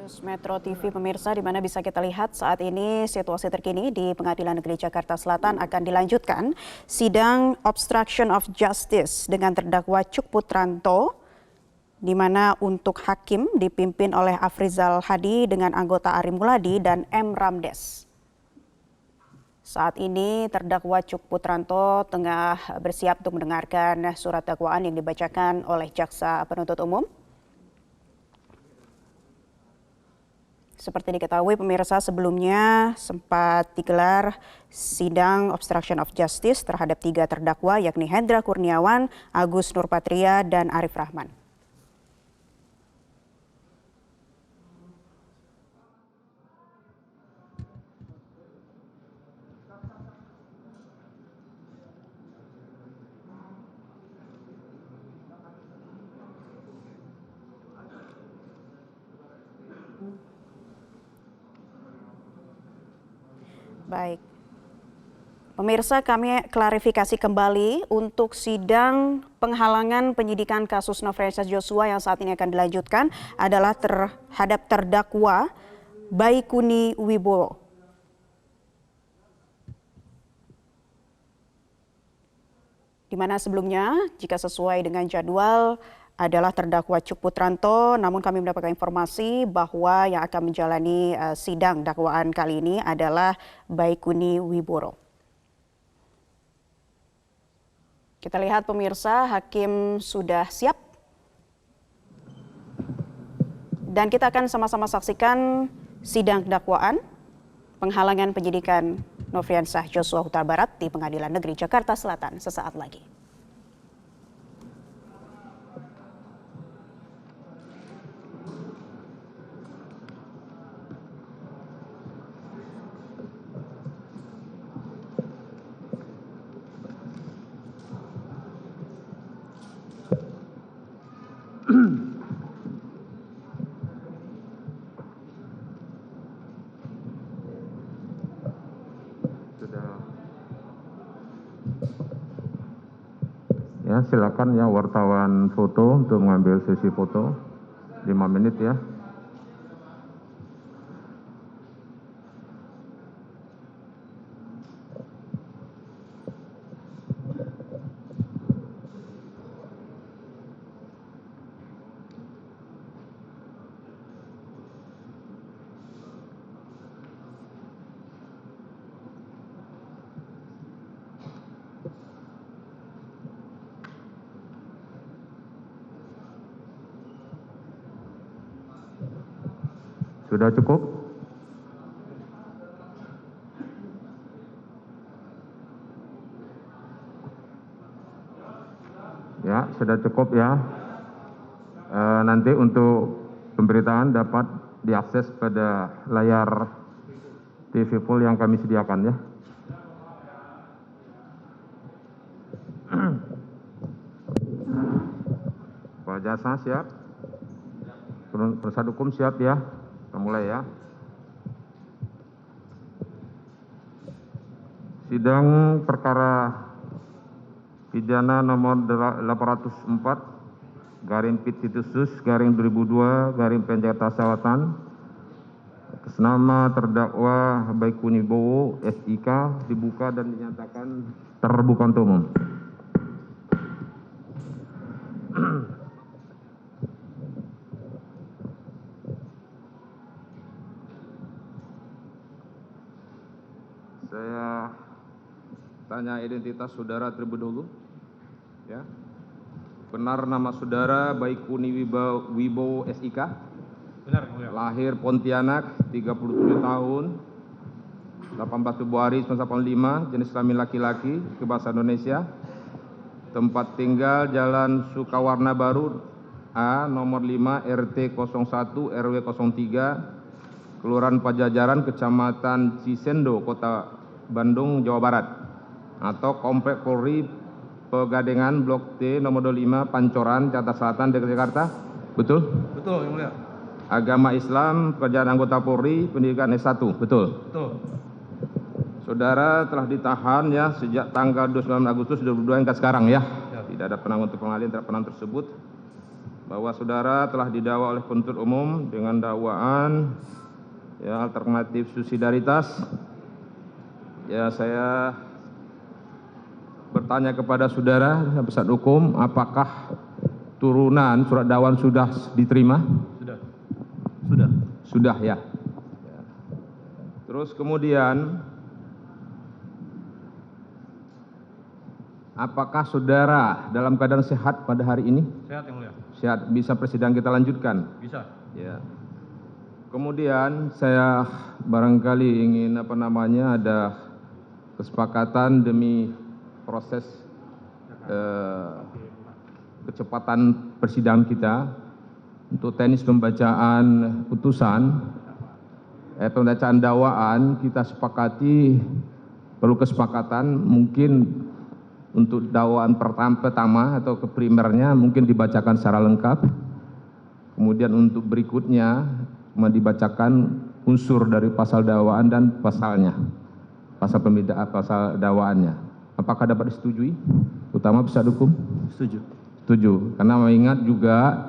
News Metro TV pemirsa, di mana bisa kita lihat saat ini situasi terkini di Pengadilan Negeri Jakarta Selatan akan dilanjutkan sidang obstruction of justice dengan terdakwa Cuk Putranto, di mana untuk hakim dipimpin oleh Afrizal Hadi dengan anggota Ari Muladi dan M. Ramdes. Saat ini terdakwa Cuk Putranto tengah bersiap untuk mendengarkan surat dakwaan yang dibacakan oleh jaksa penuntut umum. Seperti diketahui pemirsa, sebelumnya sempat digelar sidang obstruction of justice terhadap 3 terdakwa yakni Hendra Kurniawan, Agus Nurpatria, dan Arif Rahman. Baik, pemirsa, kami klarifikasi kembali untuk sidang penghalangan penyidikan kasus Nofriansah Joshua yang saat ini akan dilanjutkan adalah terhadap terdakwa Baikuni Wibowo. Di mana sebelumnya, jika sesuai dengan jadwal, adalah terdakwa Cuk Putranto, namun kami mendapatkan informasi bahwa yang akan menjalani sidang dakwaan kali ini adalah Baikuni Wibowo. Kita lihat pemirsa, hakim sudah siap. Dan kita akan sama-sama saksikan sidang dakwaan penghalangan penyidikan Nofriansah Joshua Huta Barat di Pengadilan Negeri Jakarta Selatan sesaat lagi. Ya, silakan ya wartawan foto untuk mengambil sesi foto 5 menit ya. Sudah cukup? Ya, sudah cukup ya. Nanti untuk pemberitaan dapat diakses pada layar TV full yang kami sediakan ya. Pak Jasa siap? Penasihat hukum siap ya? Kita mulai ya. Sidang perkara pidana nomor 804 garing Pititusus garing 2002 garing Penjakarta Selatan atas nama terdakwa Baikuni Wibowo SIK dibuka dan dinyatakan terbuka untuk umum. Saya tanya identitas saudara terlebih dahulu. Ya. Benar nama saudara Baikuni Wibowo SIK? Benar, ya. Lahir Pontianak, 37 tahun, 18 Februari 1985, jenis kelamin laki-laki, kebahasa Indonesia. Tempat tinggal Jalan Sukawarna Baru A, nomor 5, RT 01, RW 03, Kelurahan Pajajaran, Kecamatan Cisendo, Kota Bandung, Jawa Barat. Atau Komplek Polri Pegadengan, Blok T, nomor 25, Pancoran, Jakarta Selatan, DKI Jakarta. Betul? Betul, Yang Mulia. Agama Islam, pekerjaan anggota Polri, pendidikan S1, betul? Betul. Saudara telah ditahan ya sejak tanggal 29 Agustus 2022 hingga sekarang ya. Ya. Tidak ada penangguhan untuk pengalihan terhadap penahanan tersebut. bahwa saudara telah didakwa oleh penuntut umum dengan dakwaan ya alternatif subsidiaritas. Ya, saya bertanya kepada saudara penasihat hukum, apakah turunan surat dakwaan sudah diterima? Sudah. Sudah. Sudah ya. Terus kemudian, apakah saudara dalam keadaan sehat pada hari ini? Sehat yang mulia. Sehat, bisa persidangan kita lanjutkan? Bisa. Ya. Kemudian saya barangkali ingin ada kesepakatan demi proses kecepatan persidangan kita untuk teknis pembacaan putusan, pembacaan dakwaan kita sepakati perlu kesepakatan mungkin untuk dakwaan pertama atau primernya mungkin dibacakan secara lengkap. Kemudian untuk berikutnya dibacakan unsur dari pasal dakwaan dan pasalnya, pasal pembedaan, pasal dakwaannya. Apakah dapat disetujui? Utama penasihat hukum? Setuju. Setuju. Karena mengingat juga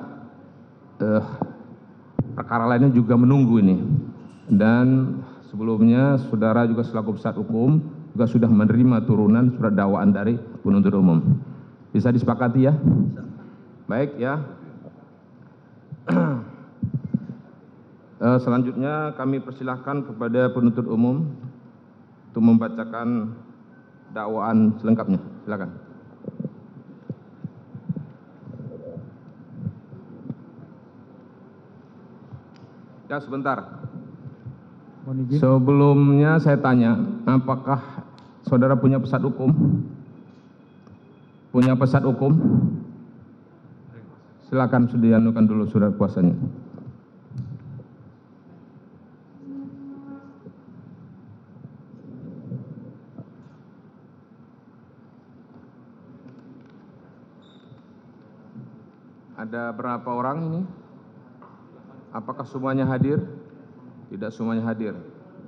perkara lainnya juga menunggu ini. Dan sebelumnya saudara juga selaku penasihat hukum juga sudah menerima turunan surat dakwaan dari penuntut umum. Bisa disepakati ya? Baik ya. Selanjutnya kami persilahkan kepada penuntut umum untuk membacakan dakwaan selengkapnya. Silakan. Ya, sebentar. Sebelumnya saya tanya, apakah saudara punya penasihat hukum? Punya penasihat hukum? Silakan sudah dianukan dulu surat kuasanya. Ada berapa orang ini? Apakah semuanya hadir? Tidak semuanya hadir.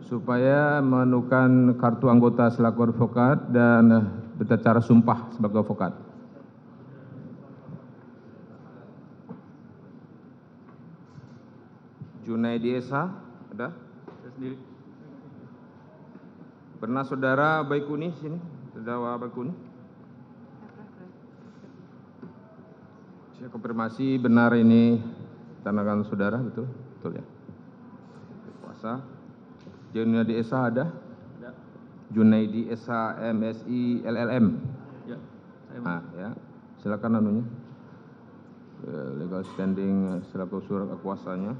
Supaya menemukan kartu anggota selaku advokat dan berita cara sumpah sebagai advokat. Junaidi Esa, ada? Saya sendiri. Pernah saudara Baikuni sini? Terdakwa Baikuni? Saya konfirmasi benar ini tangan saudara, betul? Betul ya? Kuasa. Junaidi Esa ada? Ada. Junaidi Esa MSI LLM. Ya. Saya Ah, ya. Silakan anunya. Legal standing selaku surat kuasanya.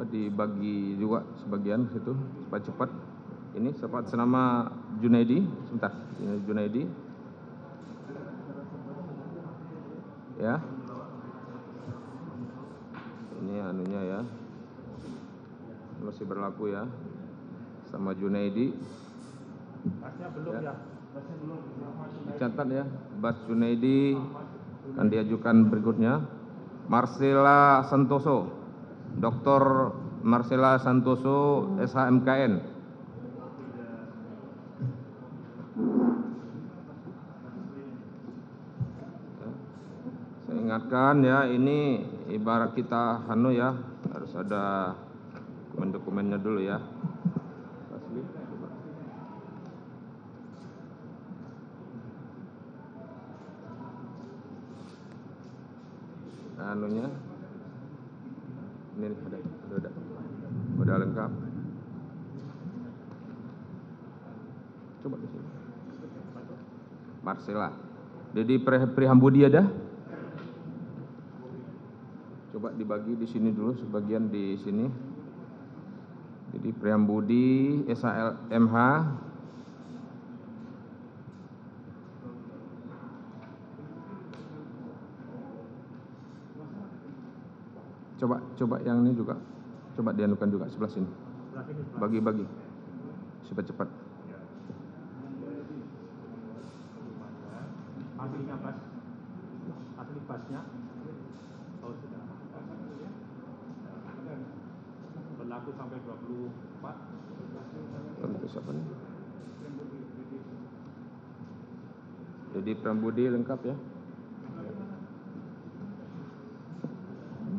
Dibagi juga sebagian situ supaya cepat. Ini sempat senama Junaidi, sebentar. Ini Junaidi. Ya. Ini anunya ya. Masih berlaku ya. Sama Junaidi. Ya. Dicatat ya. Bas Junaidi akan diajukan berikutnya. Marcella Santoso. Dr. Marcella Santoso, SHMKN. Saya ingatkan ya, ini ibarat kita ya, harus ada dokumen-dokumennya dulu ya. Asli, coba. Anunya. Ini ada. Udah lengkap. Coba di sini. Marcella. Jadi Prihambudi ada? Coba dibagi di sini dulu, sebagian di sini. Jadi Prihambudi, SHMH. Coba yang ini juga. Coba dianukan juga sebelah sini. Bagi-bagi. Supaya cepat. aslinya pas. Asli pasnya. Oh, sudah. Berlaku sampai 24. Tentu siapa nih? Jadi Prambudi lengkap ya.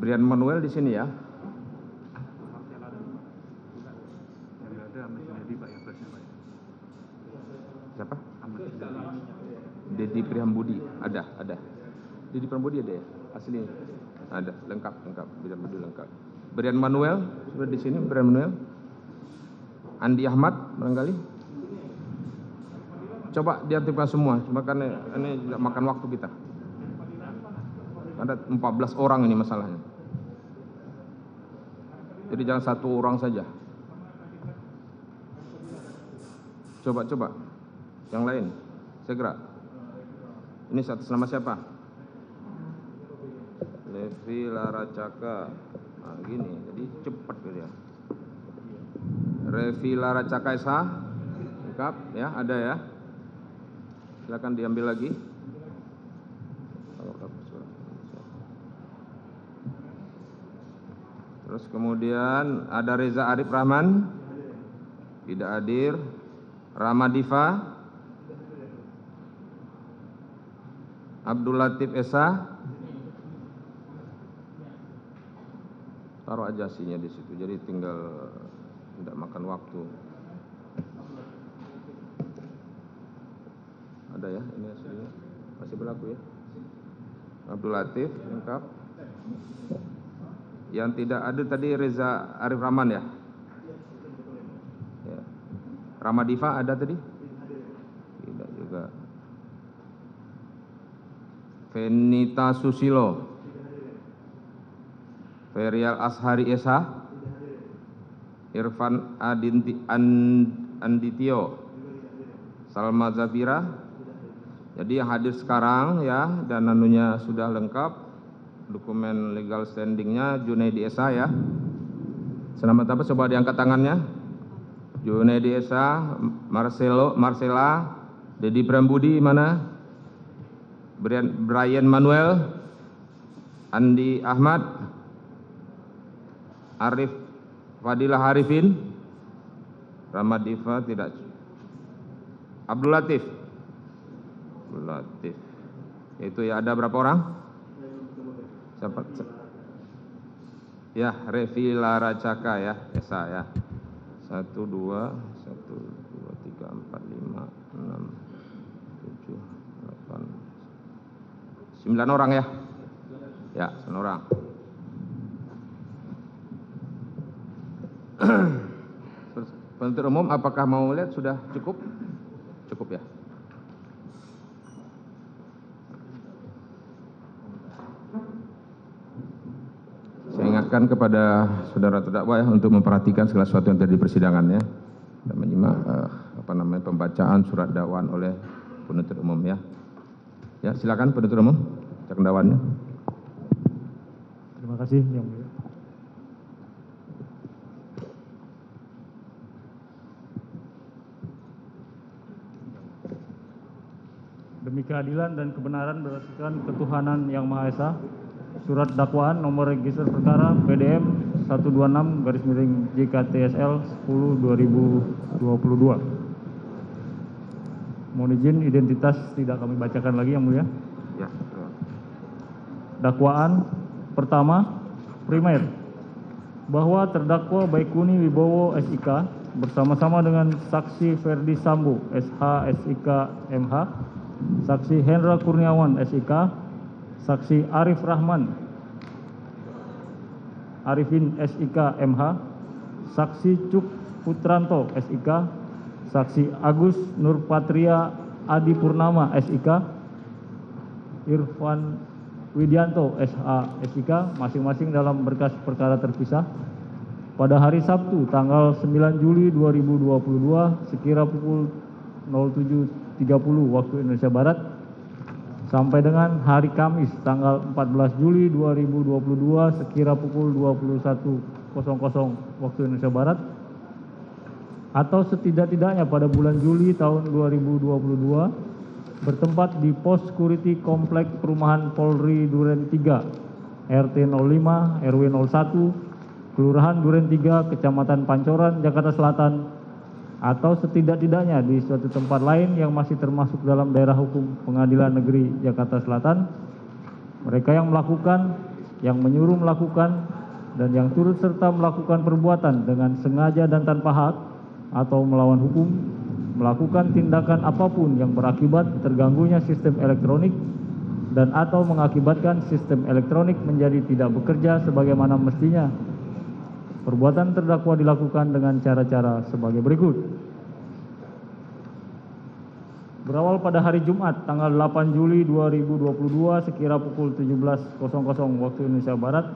Brian Manuel di sini ya. Siapa? Dedi Prambudi ada. Dedi Prambudi ada ya, asli ada, lengkap. Brian Manuel lengkap. Brian Manuel sudah di sini. Brian Manuel. Andi Ahmad barangkali. Coba diaktifkan semua, cuma kan ini tidak makan waktu kita. Ada 14 orang ini masalahnya. Jadi jangan satu orang saja. Coba. Yang lain, segera. Ini atas nama siapa? Levi Laracaka. Nah, gini, jadi cepat gitu ya. Levi Laracaka SH. Lengkap ya, ada ya. Silakan diambil lagi. Terus kemudian ada Reza Arif Rahman, tidak hadir. Ramadiva, Abdul Latif Esa, taruh aja aslinya di situ. Jadi tinggal tidak makan waktu. Ada ya, ini aslinya masih berlaku ya. Abdul Latif lengkap. Yang tidak ada tadi Reza Arif Rahman ya. Ramadiva ada tadi? Tidak juga. Venita Susilo, Ferial Ashari Esa, Irfan Anditio, Salma Zabira. Jadi yang hadir sekarang ya, dan anunya sudah lengkap, dokumen legal standingnya Junaidi Esa ya. Selamat apa? Coba diangkat tangannya. Junaidi Esa, Marcela, Dedi Prambudi mana? Brian Manuel, Andi Ahmad, Arif Fadilah Harifin, Ramadiva tidak. Abdul Latif. Itu ya, ada berapa orang? Siapa? Ya, Revi Laracaka ya, Esa ya. 1, 2, 3, 4, 5, 6, 7, 8, 9 orang ya. Ya, 9 orang. Penuntut umum apakah mau lihat sudah cukup? Cukup ya. Saya ingatkan kepada saudara terdakwa ya untuk memperhatikan segala sesuatu yang terjadi di persidangannya dan menyimak pembacaan surat dakwaan oleh penuntut umum ya. Ya, silakan penuntut umum, bacakan dakwaannya. Terima kasih Yang Mulia. Demi keadilan dan kebenaran berdasarkan ketuhanan Yang Maha Esa, surat dakwaan nomor register perkara PDM 126/JKTSL 10/2022. Mohon izin identitas tidak kami bacakan lagi Yang Mulia. Ya. Dakwaan pertama, primer, bahwa terdakwa Baikuni Wibowo SIK bersama-sama dengan saksi Ferdi Sambo SH SIK MH, saksi Hendra Kurniawan SIK, saksi Arif Rahman Arifin SIK MH, saksi Cuk Putranto SIK, saksi Agus Nurpatria Adi Purnama SIK, Irfan Widianto SH SIK, masing-masing dalam berkas perkara terpisah pada hari Sabtu tanggal 9 Juli 2022 sekira pukul 07.30 waktu Indonesia Barat sampai dengan hari Kamis tanggal 14 Juli 2022 sekira pukul 21.00 waktu Indonesia Barat atau setidak-tidaknya pada bulan Juli tahun 2022 bertempat di pos security komplek perumahan Polri Duren 3 RT 05 RW 01 Kelurahan Duren 3 Kecamatan Pancoran Jakarta Selatan atau setidak-tidaknya di suatu tempat lain yang masih termasuk dalam daerah hukum Pengadilan Negeri Jakarta Selatan, mereka yang melakukan, yang menyuruh melakukan, dan yang turut serta melakukan perbuatan dengan sengaja dan tanpa hak atau melawan hukum, melakukan tindakan apapun yang berakibat terganggunya sistem elektronik dan atau mengakibatkan sistem elektronik menjadi tidak bekerja sebagaimana mestinya. Perbuatan terdakwa dilakukan dengan cara-cara sebagai berikut. Berawal pada hari Jumat tanggal 8 Juli 2022 sekira pukul 17.00 waktu Indonesia Barat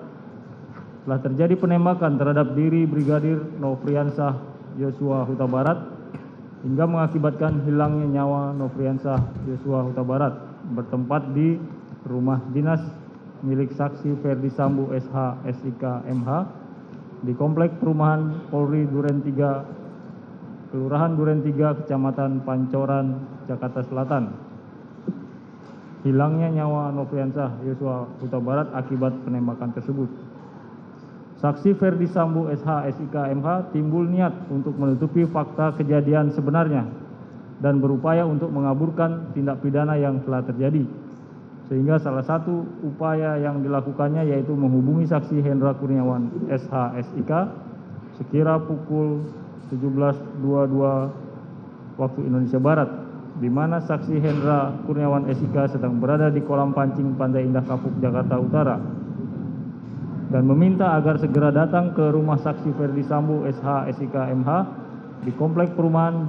telah terjadi penembakan terhadap diri Brigadir Nofriansah Yosua Huta Barat hingga mengakibatkan hilangnya nyawa Nofriansah Yosua Huta Barat bertempat di rumah dinas milik saksi Ferdi Sambo SH SIK MH di Komplek Perumahan Polri Duren 3, Kelurahan Duren 3, Kecamatan Pancoran, Jakarta Selatan. Hilangnya nyawa Nofriansah Yosua Huta Barat akibat penembakan tersebut. Saksi Ferdi Sambo SH SIK MH timbul niat untuk menutupi fakta kejadian sebenarnya dan berupaya untuk mengaburkan tindak pidana yang telah terjadi. Sehingga salah satu upaya yang dilakukannya yaitu menghubungi saksi Hendra Kurniawan SH SIK sekira pukul 17.22 waktu Indonesia Barat, di mana saksi Hendra Kurniawan SIK sedang berada di kolam pancing Pantai Indah Kapuk, Jakarta Utara, dan meminta agar segera datang ke rumah saksi Ferdi Sambo SH SIK MH di Komplek Perumahan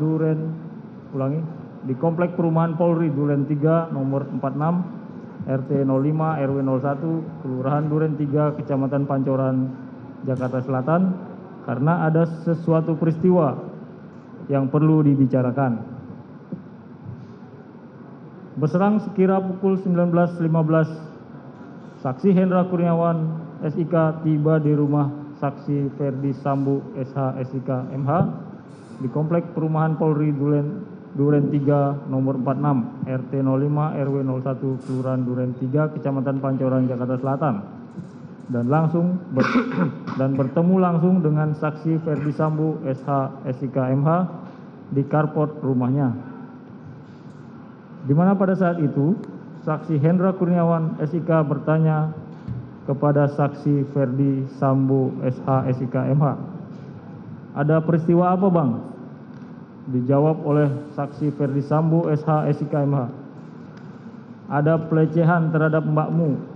Perumahan Polri Duren 3 nomor 46 RT 05 RW 01 Kelurahan Duren 3 Kecamatan Pancoran, Jakarta Selatan karena ada sesuatu peristiwa yang perlu dibicarakan. Berserang sekira pukul 19.15, saksi Hendra Kurniawan SIK tiba di rumah saksi Ferdi Sambo SH SIK MH di Komplek Perumahan Polri Duren 3 nomor 46 RT 05 RW 01 Kelurahan Duren 3 Kecamatan Pancoran, Jakarta Selatan dan bertemu langsung dengan saksi Ferdi Sambo SH SIK MH di carport rumahnya, di mana pada saat itu saksi Hendra Kurniawan SIK bertanya kepada saksi Ferdi Sambo SH SIK MH, "Ada peristiwa apa, Bang?" Dijawab oleh saksi Ferdi Sambo SH SIK MH, "Ada pelecehan terhadap mbakmu."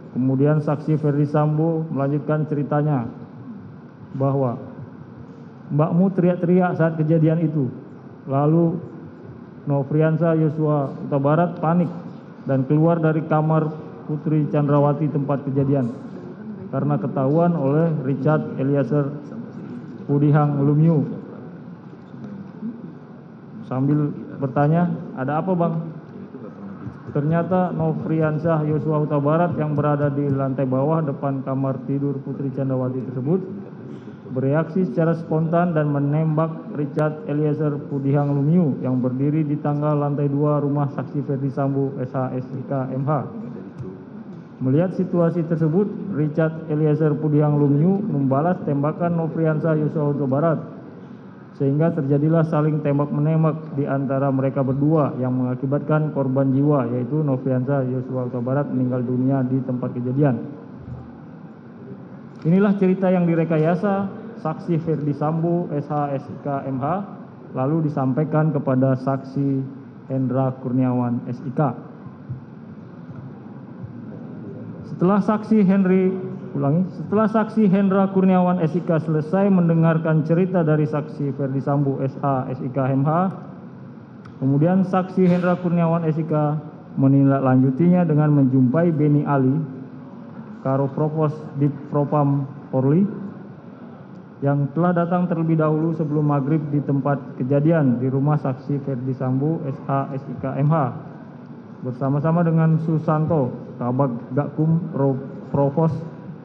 Kemudian saksi Ferdi Sambo melanjutkan ceritanya bahwa mbakmu teriak-teriak saat kejadian itu. Lalu Nofriansah Yosua Huta Barat panik dan keluar dari kamar Putri Chandrawati tempat kejadian karena ketahuan oleh Richard Eliezer Pudihang Lumiu. Sambil bertanya, "Ada apa, Bang?" Ternyata Nofriansah Yosua Huta Barat yang berada di lantai bawah depan kamar tidur Putri Chandrawati tersebut bereaksi secara spontan dan menembak Richard Eliezer Pudihang Lumiu yang berdiri di tangga lantai 2 rumah saksi Ferdi Sambo SH SIK MH. Melihat situasi tersebut, Richard Eliezer Pudihang Lumiu membalas tembakan Nofriansah Yosua Huta Barat, sehingga terjadilah saling tembak-menembak di antara mereka berdua yang mengakibatkan korban jiwa yaitu Nofriansah Yosua Huta Barat meninggal dunia di tempat kejadian. Inilah cerita yang direkayasa saksi Ferdi Sambo SH SIK MH lalu disampaikan kepada saksi Hendra Kurniawan SIK. Setelah saksi Hendra Kurniawan SIK selesai mendengarkan cerita dari saksi Ferdi Sambo SH SIK MH, kemudian saksi Hendra Kurniawan SIK menindaklanjutinya dengan menjumpai Beni Ali, Karo Propos Divpropam Polri, yang telah datang terlebih dahulu sebelum maghrib di tempat kejadian di rumah saksi Ferdi Sambo SH SIK MH bersama-sama dengan Susanto, Kabag Gakum Provos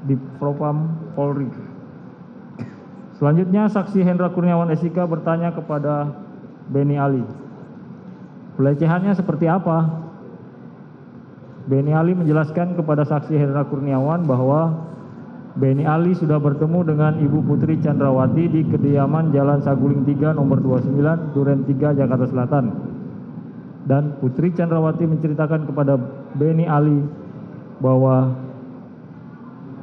Divpropam Polri. Selanjutnya saksi Hendra Kurniawan SIK bertanya kepada Beni Ali, "Pelecehannya seperti apa?" Beni Ali menjelaskan kepada saksi Hendra Kurniawan bahwa Beni Ali sudah bertemu dengan Ibu Putri Chandrawati di kediaman Jalan Saguling 3 nomor 29 Duren 3 Jakarta Selatan. Dan Putri Chandrawati menceritakan kepada Beni Ali bahwa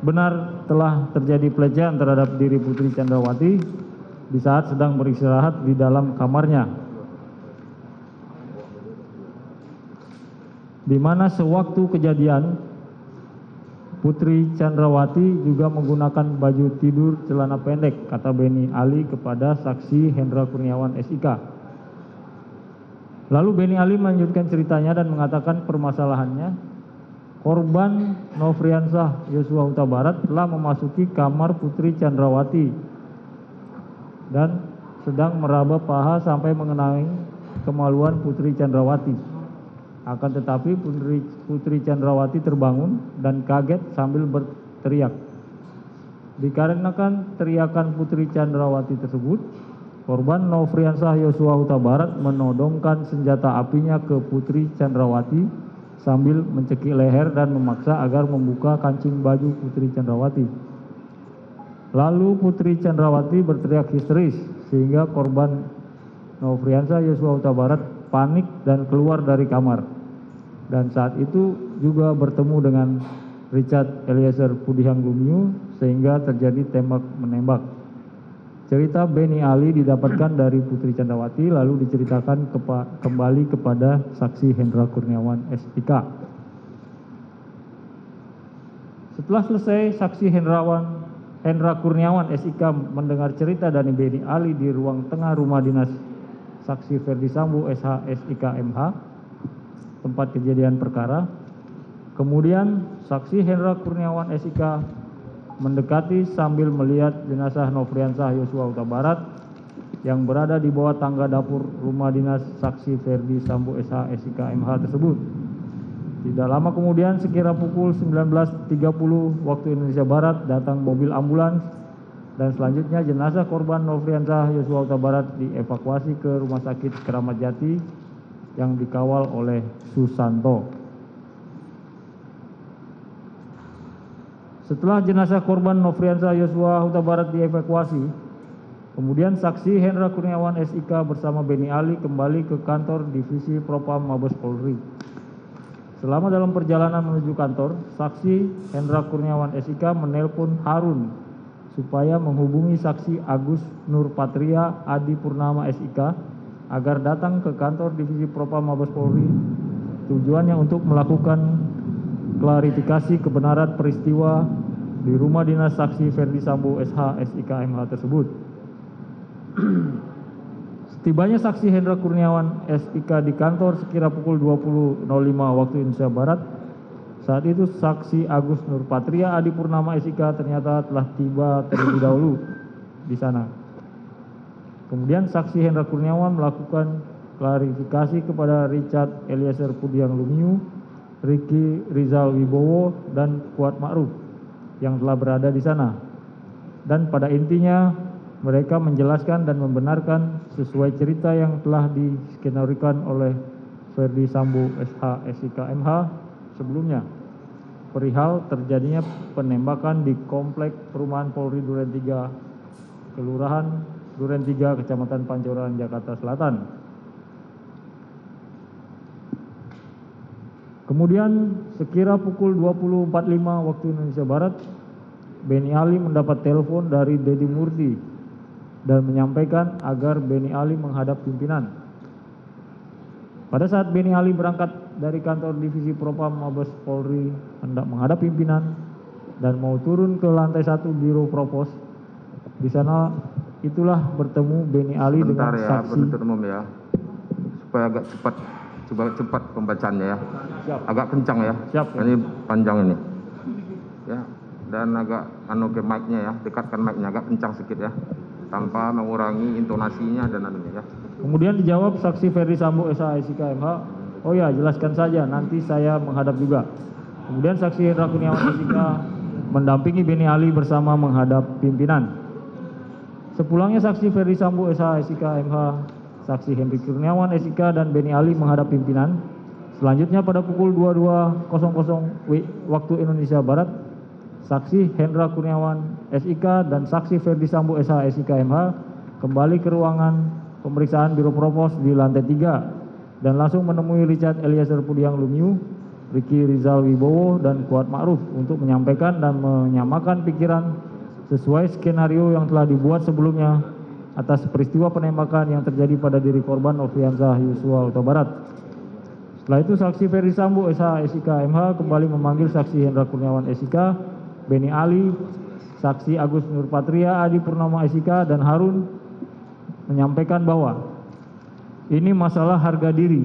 benar telah terjadi pelecehan terhadap diri Putri Chandrawati di saat sedang beristirahat di dalam kamarnya, di mana sewaktu kejadian Putri Chandrawati juga menggunakan baju tidur celana pendek, kata Beni Ali kepada saksi Hendra Kurniawan SIK. Lalu Beni Ali melanjutkan ceritanya dan mengatakan permasalahannya, korban Nofriansah Yosua Huta Barat telah memasuki kamar Putri Chandrawati dan sedang meraba paha sampai mengenai kemaluan Putri Chandrawati. Akan tetapi Putri Chandrawati terbangun dan kaget sambil berteriak. Dikarenakan teriakan Putri Chandrawati tersebut, korban Nofriansah Yosua Huta Barat menodongkan senjata apinya ke Putri Chandrawati sambil mencekik leher dan memaksa agar membuka kancing baju Putri Chandrawati. Lalu Putri Chandrawati berteriak histeris sehingga korban Nofriansah Yosua Huta Barat panik dan keluar dari kamar. Dan saat itu juga bertemu dengan Richard Eliezer Pudihang Lumiu sehingga terjadi tembak-menembak. Cerita Beni Ali didapatkan dari Putri Chandrawati lalu diceritakan kembali kepada saksi Hendra Kurniawan SIK. Setelah selesai, saksi Hendra Kurniawan SIK mendengar cerita dari Beni Ali di ruang tengah rumah dinas saksi Ferdi Sambo SH SIK MH, tempat kejadian perkara. Kemudian saksi Hendra Kurniawan SIK mendekati sambil melihat jenazah Nofriansah Yosua Huta Barat yang berada di bawah tangga dapur rumah dinas saksi Ferdi Sambo SH SIK MH tersebut. Tidak lama kemudian sekira pukul 19.30 waktu Indonesia Barat datang mobil ambulans dan selanjutnya jenazah korban Nofriansah Yosua Huta Barat dievakuasi ke Rumah Sakit Keramat Jati yang dikawal oleh Susanto. Setelah jenazah korban Nofriansah Yosua Huta Barat dievakuasi, kemudian saksi Hendra Kurniawan SIK bersama Beni Ali kembali ke kantor Divisi Propam Mabes Polri. Selama dalam perjalanan menuju kantor, saksi Hendra Kurniawan SIK menelpon Harun supaya menghubungi saksi Agus Nurpatria Adi Purnama SIK agar datang ke kantor Divisi Propam Mabes Polri. Tujuannya untuk melakukan klarifikasi kebenaran peristiwa di rumah dinas saksi Ferdi Sambo SH SIK MH tersebut. Setibanya saksi Hendra Kurniawan SIK di kantor sekira pukul 20.05 waktu Indonesia Barat, saat itu saksi Agus Nurpatria Adi Purnama SIK ternyata telah tiba terlebih dahulu di sana. Kemudian saksi Hendra Kurniawan melakukan klarifikasi kepada Richard Eliezer Pudihang Lumiu, Ricky Rizal Wibowo, dan Kuat Ma'ruf yang telah berada di sana. Dan pada intinya mereka menjelaskan dan membenarkan sesuai cerita yang telah diskenarikan oleh Ferdi Sambo SH SIK MH sebelumnya perihal terjadinya penembakan di komplek perumahan Polri Duren 3, Kelurahan Duren 3, Kecamatan Pancoran, Jakarta Selatan. Kemudian sekira pukul 20.45 waktu Indonesia Barat, Beni Ali mendapat telepon dari Dedi Murti dan menyampaikan agar Beni Ali menghadap pimpinan. Pada saat Beni Ali berangkat dari kantor Divisi Propam Mabes Polri hendak menghadap pimpinan dan mau turun ke lantai 1 Biro Propos, di sana itulah bertemu Beni Ali dengan saksi. Penuntut umum ya, supaya agak cepat, coba cepat pembacaannya ya. Siap. Agak kencang ya. Siap. Ini panjang ini. Ya, dan agak ke mic-nya ya, dekatkan mic-nya agak kencang sedikit ya, tanpa mengurangi intonasinya dan anunya ya. Kemudian dijawab saksi Ferdi Sambo SH SIK MH, oh ya jelaskan saja, nanti saya menghadap juga. Kemudian saksi Hendra Kurniawan SIK mendampingi Beni Ali bersama menghadap pimpinan. Sepulangnya saksi Ferdi Sambo SH SIK MH, saksi Hendri Kurniawan SIK dan Beni Ali menghadap pimpinan. Selanjutnya pada pukul 22.00 waktu Indonesia Barat, Saksi Hendra Kurniawan SIK dan Saksi Ferdi Sambo SH SIK MH kembali ke ruangan pemeriksaan Biro Propos di lantai 3 dan langsung menemui Richard Eliezer Pudiang Lumiu, Ricky Rizal Wibowo, dan Kuat Ma'ruf untuk menyampaikan dan menyamakan pikiran sesuai skenario yang telah dibuat sebelumnya atas peristiwa penembakan yang terjadi pada diri korban Nofriansah Yosua Huta Barat. Setelah itu Saksi Ferdi Sambo SH SIK MH kembali memanggil Saksi Hendra Kurniawan SIK, Beni Ali, Saksi Agus Nurpatria Adi Purnama SIK, dan Harun menyampaikan bahwa ini masalah harga diri.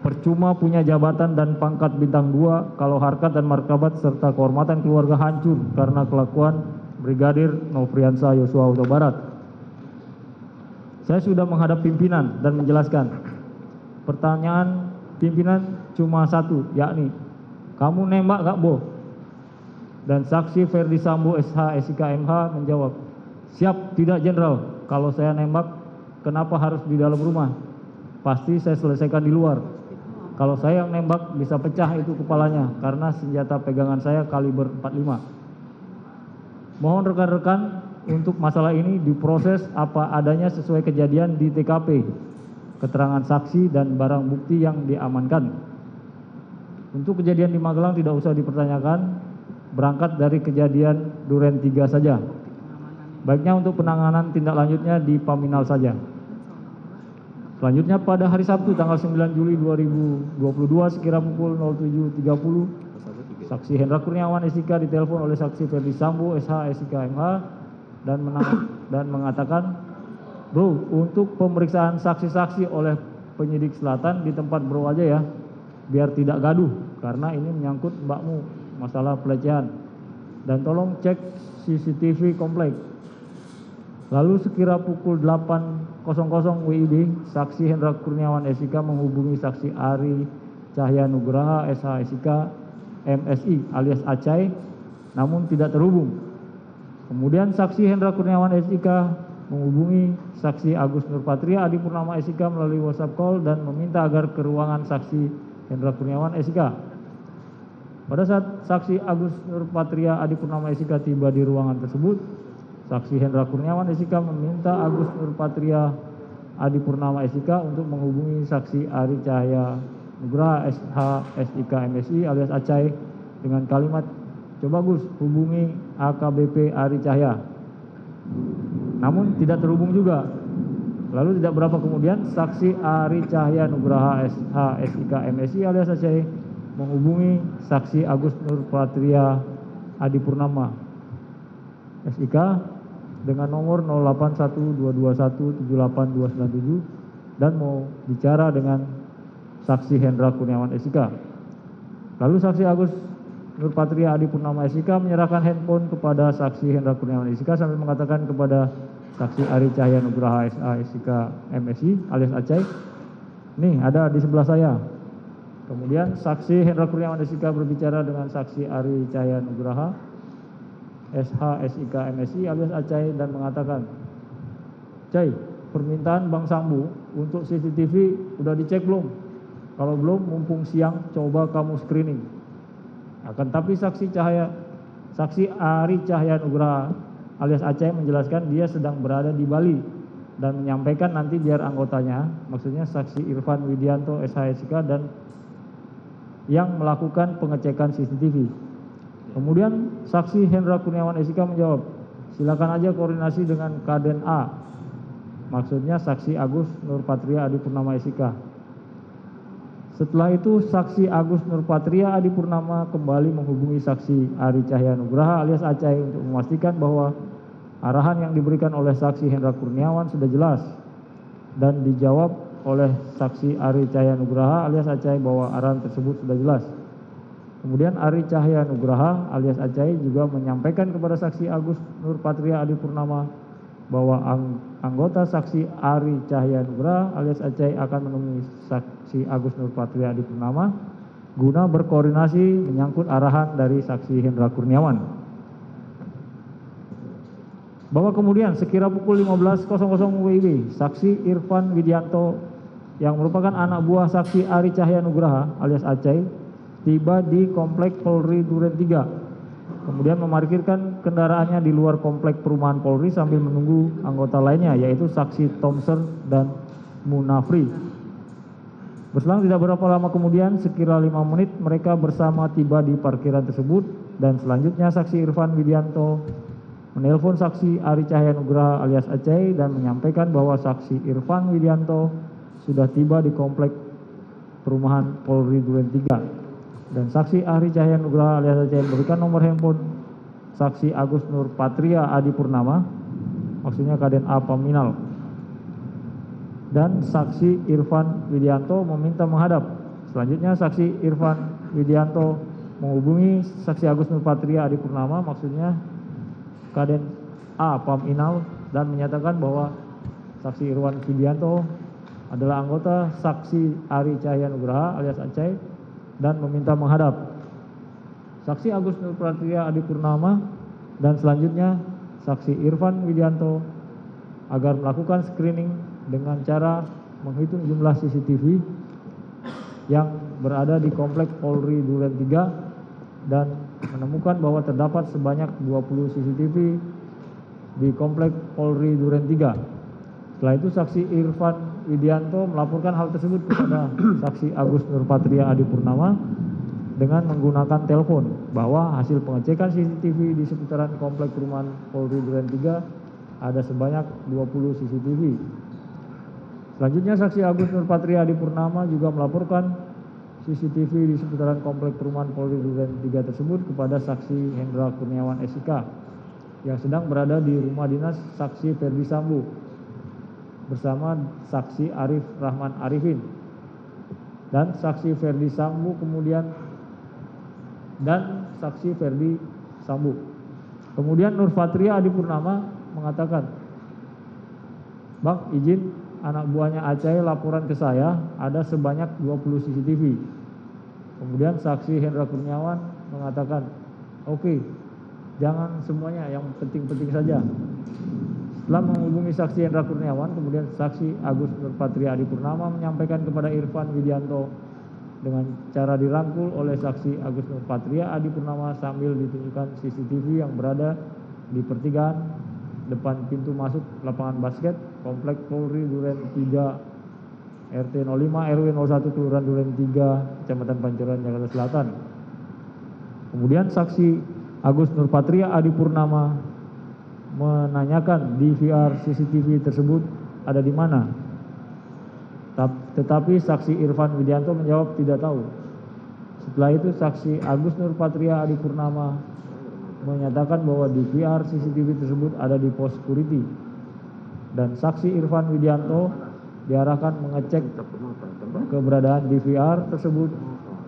Percuma punya jabatan dan pangkat bintang 2 kalau harkat dan martabat serta kehormatan keluarga hancur karena kelakuan Brigadir Nofriansah Yosua Huta Barat. Saya sudah menghadap pimpinan dan menjelaskan. Pertanyaan pimpinan cuma satu, yakni, kamu nembak gak, Bo? Dan Saksi Ferdi Sambo SH SIK MH menjawab, siap tidak Jenderal, kalau saya nembak kenapa harus di dalam rumah? Pasti saya selesaikan di luar. Kalau saya yang nembak bisa pecah itu kepalanya karena senjata pegangan saya kaliber 45. Mohon rekan-rekan untuk masalah ini diproses apa adanya sesuai kejadian di TKP, keterangan saksi dan barang bukti yang diamankan. Untuk kejadian di Magelang tidak usah dipertanyakan, berangkat dari kejadian Duren 3 saja. Baiknya untuk penanganan tindak lanjutnya di Paminal saja. Selanjutnya pada hari Sabtu tanggal 9 Juli 2022 sekira pukul 07.30, Saksi Hendra Kurniawan SIK ditelepon oleh Saksi Ferdi Sambo SH SIK MH dan mengatakan, bro, untuk pemeriksaan saksi-saksi oleh penyidik selatan di tempat bro aja ya, biar tidak gaduh, karena ini menyangkut mbakmu masalah pelecehan, dan tolong cek CCTV komplek. Lalu sekira pukul 8.00 WIB, Saksi Hendra Kurniawan SIK menghubungi Saksi Ari Cahya Nugraha SH SIK MSI alias Acai, namun tidak terhubung. Kemudian Saksi Hendra Kurniawan SIK menghubungi Saksi Agus Nurpatria Adi Purnama SIK melalui WhatsApp call dan meminta agar ke ruangan Saksi Hendra Kurniawan SIK. Pada saat Saksi Agus Nurpatria Adi Purnama SIK tiba di ruangan tersebut, Saksi Hendra Kurniawan SIK meminta Agus Nurpatria Adi Purnama SIK untuk menghubungi Saksi Ari Cahya Nugraha SH SIK MSI alias Acai dengan kalimat, coba Gus hubungi AKBP Ari Cahya. Namun tidak terhubung juga. Lalu tidak berapa kemudian Saksi Ari Cahya Nugraha SH SIK MSI alias Acai menghubungi Saksi Agus Nurpatria Adi Purnama SIK dengan nomor 081221782297 dan mau bicara dengan Saksi Hendra Kurniawan SIK. Lalu Saksi Agus Nurpatria Adi Purnama SIK menyerahkan handphone kepada Saksi Hendra Kurniawan SIK sambil mengatakan kepada Saksi Ari Cahya Nugraha SH SIK MSI alias Acai, nih ada di sebelah saya. Kemudian Saksi Hendra Kurniawan SIK berbicara dengan Saksi Ari Cahya Nugraha SH SIK MSI alias Acai dan mengatakan, Cai, permintaan Bang Sambu untuk CCTV udah dicek belum? Kalau belum, mumpung siang coba kamu screening. Akan tapi Saksi Ari Cahya Nugraha alias Acai menjelaskan dia sedang berada di Bali dan menyampaikan nanti biar anggotanya, maksudnya Saksi Irfan Widianto SH SIK dan yang melakukan pengecekan CCTV. Kemudian Saksi Hendra Kurniawan SIK menjawab, silakan aja koordinasi dengan Kaden A, maksudnya Saksi Agus Nurpatria Adi Purnama SIK. Setelah itu Saksi Agus Nurpatria Adi Purnama kembali menghubungi Saksi Ari Cahya Nugraha alias Acai untuk memastikan bahwa arahan yang diberikan oleh Saksi Hendra Kurniawan sudah jelas dan dijawab oleh Saksi Ari Cahya Nugraha alias Acai bahwa arahan tersebut sudah jelas. Kemudian Ari Cahya Nugraha alias Acai juga menyampaikan kepada Saksi Agus Nurpatria Adi Purnama bahwa anggota Saksi Ari Cahya Nugraha alias Acai akan menemui Saksi Agus Nurpatria Adi Purnama guna berkoordinasi menyangkut arahan dari Saksi Hendra Kurniawan. Bahwa kemudian sekira pukul 15.00 WIB, Saksi Irfan Widianto yang merupakan anak buah Saksi Ari Cahya Nugraha alias Acai tiba di Komplek Polri Duren 3 kemudian memarkirkan kendaraannya di luar komplek perumahan Polri sambil menunggu anggota lainnya, yaitu saksi Thompson dan Munafri. Berselang tidak berapa lama kemudian, sekira 5 menit, mereka bersama tiba di parkiran tersebut, dan selanjutnya saksi Irfan Widianto menelpon saksi Ari Cahyanugraha alias Aceh dan menyampaikan bahwa saksi Irfan Widianto sudah tiba di komplek perumahan Polri Duren 3. Dan saksi Ari Cahyanugraha alias Aceh memberikan nomor handphone saksi Agus Nur Patria Adi Purnama, maksudnya Kaden A Paminal. Dan saksi Irfan Widianto meminta menghadap. Selanjutnya saksi Irfan Widianto menghubungi saksi Agus Nur Patria Adi Purnama, maksudnya Kaden A Paminal, dan menyatakan bahwa saksi Irfan Widianto adalah anggota saksi Ari Cahyanugraha alias Aceh dan meminta menghadap. Saksi Agus Nur Patria Adi Purnama dan selanjutnya saksi Irfan Widianto agar melakukan screening dengan cara menghitung jumlah CCTV yang berada di komplek Polri Duren 3 dan menemukan bahwa terdapat sebanyak 20 CCTV di komplek Polri Duren 3. Setelah itu saksi Irfan Widianto melaporkan hal tersebut kepada saksi Agus Nur Patria Adi Purnama dengan menggunakan telepon bahwa hasil pengecekan CCTV di seputaran komplek perumahan Polri Duren 3 ada sebanyak 20 CCTV. Selanjutnya saksi Agus Nur Patria Adi Purnama juga melaporkan CCTV di seputaran komplek perumahan Polri Duren 3 tersebut kepada saksi Hendra Kurniawan SIK yang sedang berada di rumah dinas saksi Ferdi Sambo bersama saksi Arif Rahman Arifin. Dan saksi Ferdi Sambo kemudian Nur Patria Adi Purnama mengatakan, "Bang, izin anak buahnya Aceh laporan ke saya ada sebanyak 20 CCTV. Kemudian saksi Hendra Kurniawan mengatakan, "Oke, jangan semuanya, yang penting-penting saja." Setelah menghubungi saksi Hendra Kurniawan, kemudian saksi Agus Nur Patria Adi Purnama menyampaikan kepada Irfan Widianto dengan cara dirangkul oleh saksi Agus Nur Patria Adi Purnama sambil ditunjukkan CCTV yang berada di pertigaan depan pintu masuk lapangan basket komplek Polri Duren 3 RT 05 RW 01 Kelurahan Duren 3 Kecamatan Pancoran Jakarta Selatan. Kemudian saksi Agus Nur Patria Adi Purnama menanyakan DVR CCTV tersebut ada di mana. Tetapi saksi Irfan Widianto menjawab tidak tahu. Setelah itu saksi Agus Nur Patria Adi Purnama menyatakan bahwa DVR CCTV tersebut ada di pos security. Dan saksi Irfan Widianto diarahkan mengecek keberadaan DVR tersebut.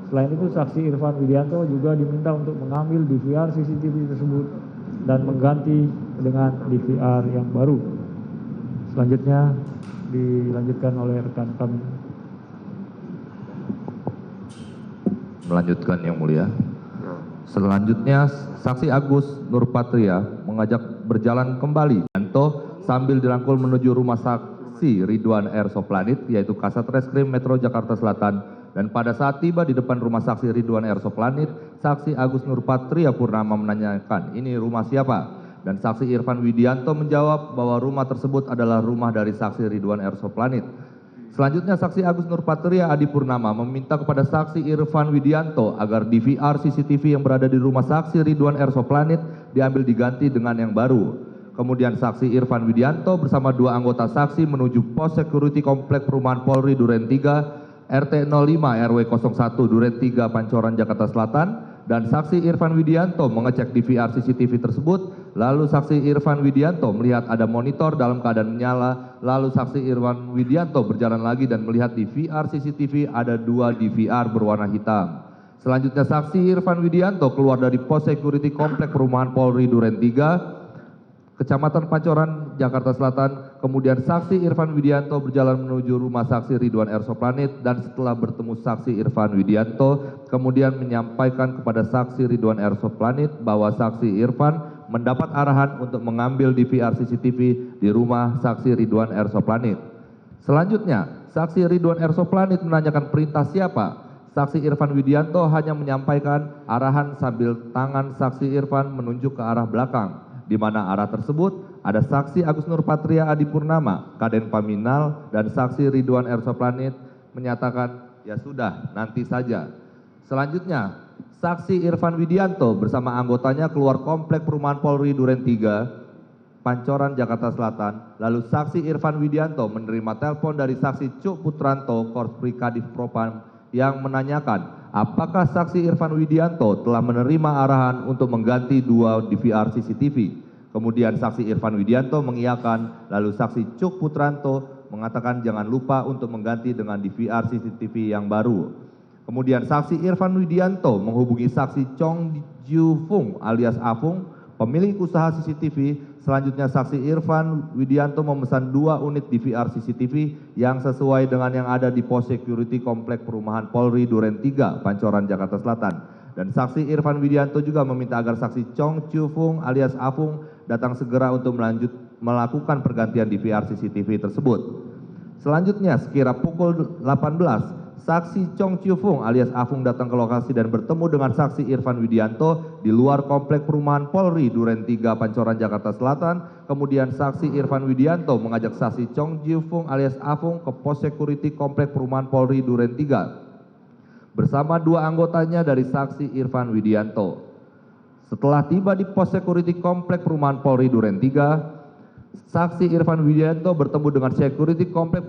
Selain itu saksi Irfan Widianto juga diminta untuk mengambil DVR CCTV tersebut dan mengganti dengan DVR yang baru. Selanjutnya dilanjutkan oleh rekan kami. Melanjutkan yang mulia. Selanjutnya saksi Agus Nur Patria mengajak berjalan kembali Widianto sambil dirangkul menuju rumah saksi Ridwan R. Soplanit yaitu Kasat Reskrim Metro Jakarta Selatan, dan pada saat tiba di depan rumah saksi Ridwan R. Soplanit, saksi Agus Nur Patria Purnama menanyakan, "Ini rumah siapa?" Dan saksi Irfan Widianto menjawab bahwa rumah tersebut adalah rumah dari saksi Ridwan R. Soplanit. Selanjutnya saksi Agus Nur Patria Adi Purnama meminta kepada saksi Irfan Widianto agar DVR CCTV yang berada di rumah saksi Ridwan R. Soplanit diambil diganti dengan yang baru. Kemudian saksi Irfan Widianto bersama 2 anggota saksi menuju pos security komplek perumahan Polri Duren 3 RT 05 RW 01 Duren 3 Pancoran Jakarta Selatan, dan saksi Irfan Widianto mengecek DVR CCTV tersebut. Lalu saksi Irfan Widianto melihat ada monitor dalam keadaan menyala. Lalu saksi Irfan Widianto berjalan lagi dan melihat DVR CCTV ada 2 DVR berwarna hitam. Selanjutnya saksi Irfan Widianto keluar dari pos security komplek perumahan Polri Duren 3 Kecamatan Pancoran Jakarta Selatan. Kemudian saksi Irfan Widianto berjalan menuju rumah saksi Ridwan R. Soplanit, dan setelah bertemu saksi Irfan Widianto kemudian menyampaikan kepada saksi Ridwan R. Soplanit bahwa saksi Irfan mendapat arahan untuk mengambil DVR CCTV di rumah saksi Ridwan R. Soplanit. Selanjutnya saksi Ridwan R. Soplanit menanyakan perintah siapa. Saksi Irfan Widianto hanya menyampaikan arahan sambil tangan saksi Irfan menunjuk ke arah belakang, di mana arah tersebut ada saksi Agus Nurpatria Adipurnama, Kaden Paminal, dan saksi Ridwan R. Soplanit menyatakan, ya sudah, nanti saja. Selanjutnya, saksi Irfan Widianto bersama anggotanya keluar komplek perumahan Polri Duren 3, Pancoran, Jakarta Selatan. Lalu saksi Irfan Widianto menerima telepon dari saksi Cuk Putranto, Korpri Kadif Propam, yang menanyakan apakah saksi Irfan Widianto telah menerima arahan untuk mengganti 2 DVR CCTV. Kemudian saksi Irfan Widianto mengiyakan, lalu saksi Cuk Putranto mengatakan jangan lupa untuk mengganti dengan DVR CCTV yang baru. Kemudian saksi Irfan Widianto menghubungi saksi Chong Jiu Fung alias Afung, pemilik usaha CCTV. Selanjutnya saksi Irfan Widianto memesan 2 unit DVR CCTV yang sesuai dengan yang ada di pos security komplek perumahan Polri Duren 3, Pancoran, Jakarta Selatan. Dan saksi Irfan Widianto juga meminta agar saksi Chong Chiu Fung alias Afung datang segera untuk melakukan pergantian DVR CCTV tersebut. Selanjutnya sekira pukul 18, saksi Chong Chiu Fung alias Afung datang ke lokasi dan bertemu dengan saksi Irfan Widianto di luar komplek perumahan Polri Duren 3, Pancoran, Jakarta Selatan. Kemudian saksi Irfan Widianto mengajak saksi Chong Chiu Fung alias Afung ke pos security komplek perumahan Polri Duren 3 bersama 2 anggotanya dari saksi Irfan Widianto. Setelah tiba di pos security komplek perumahan Polri Duren 3, saksi Irfan Widianto bertemu dengan security komplek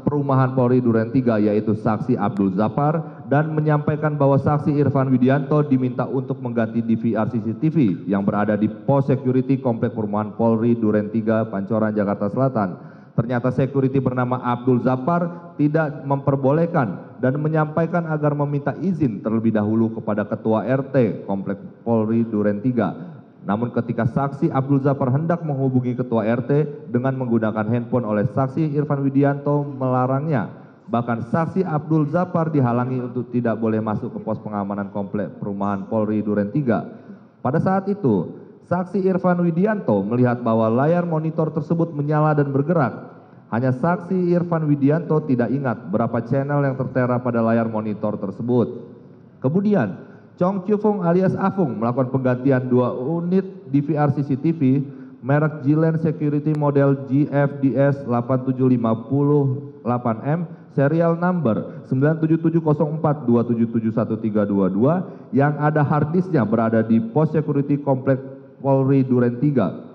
perumahan Polri Duren 3 yaitu saksi Abdul Zafar dan menyampaikan bahwa saksi Irfan Widianto diminta untuk mengganti DVR CCTV yang berada di pos security komplek perumahan Polri Duren 3, Pancoran, Jakarta Selatan. Ternyata security bernama Abdul Zafar tidak memperbolehkan dan menyampaikan agar meminta izin terlebih dahulu kepada Ketua RT komplek Polri Duren 3. Namun ketika saksi Abdul Zafar hendak menghubungi Ketua RT dengan menggunakan handphone oleh saksi Irfan Widianto melarangnya. Bahkan saksi Abdul Zafar dihalangi untuk tidak boleh masuk ke pos pengamanan komplek perumahan Polri Duren 3. Pada saat itu, saksi Irfan Widianto melihat bahwa layar monitor tersebut menyala dan bergerak. Hanya saksi Irfan Widianto tidak ingat berapa channel yang tertera pada layar monitor tersebut. Kemudian, Chong Chiu Fung alias Afung melakukan penggantian 2 unit DVR CCTV merek Gilen Security model GFDS 8750-8M serial number 97704277132 yang ada harddisknya berada di pos security komplek Polri Duren 3,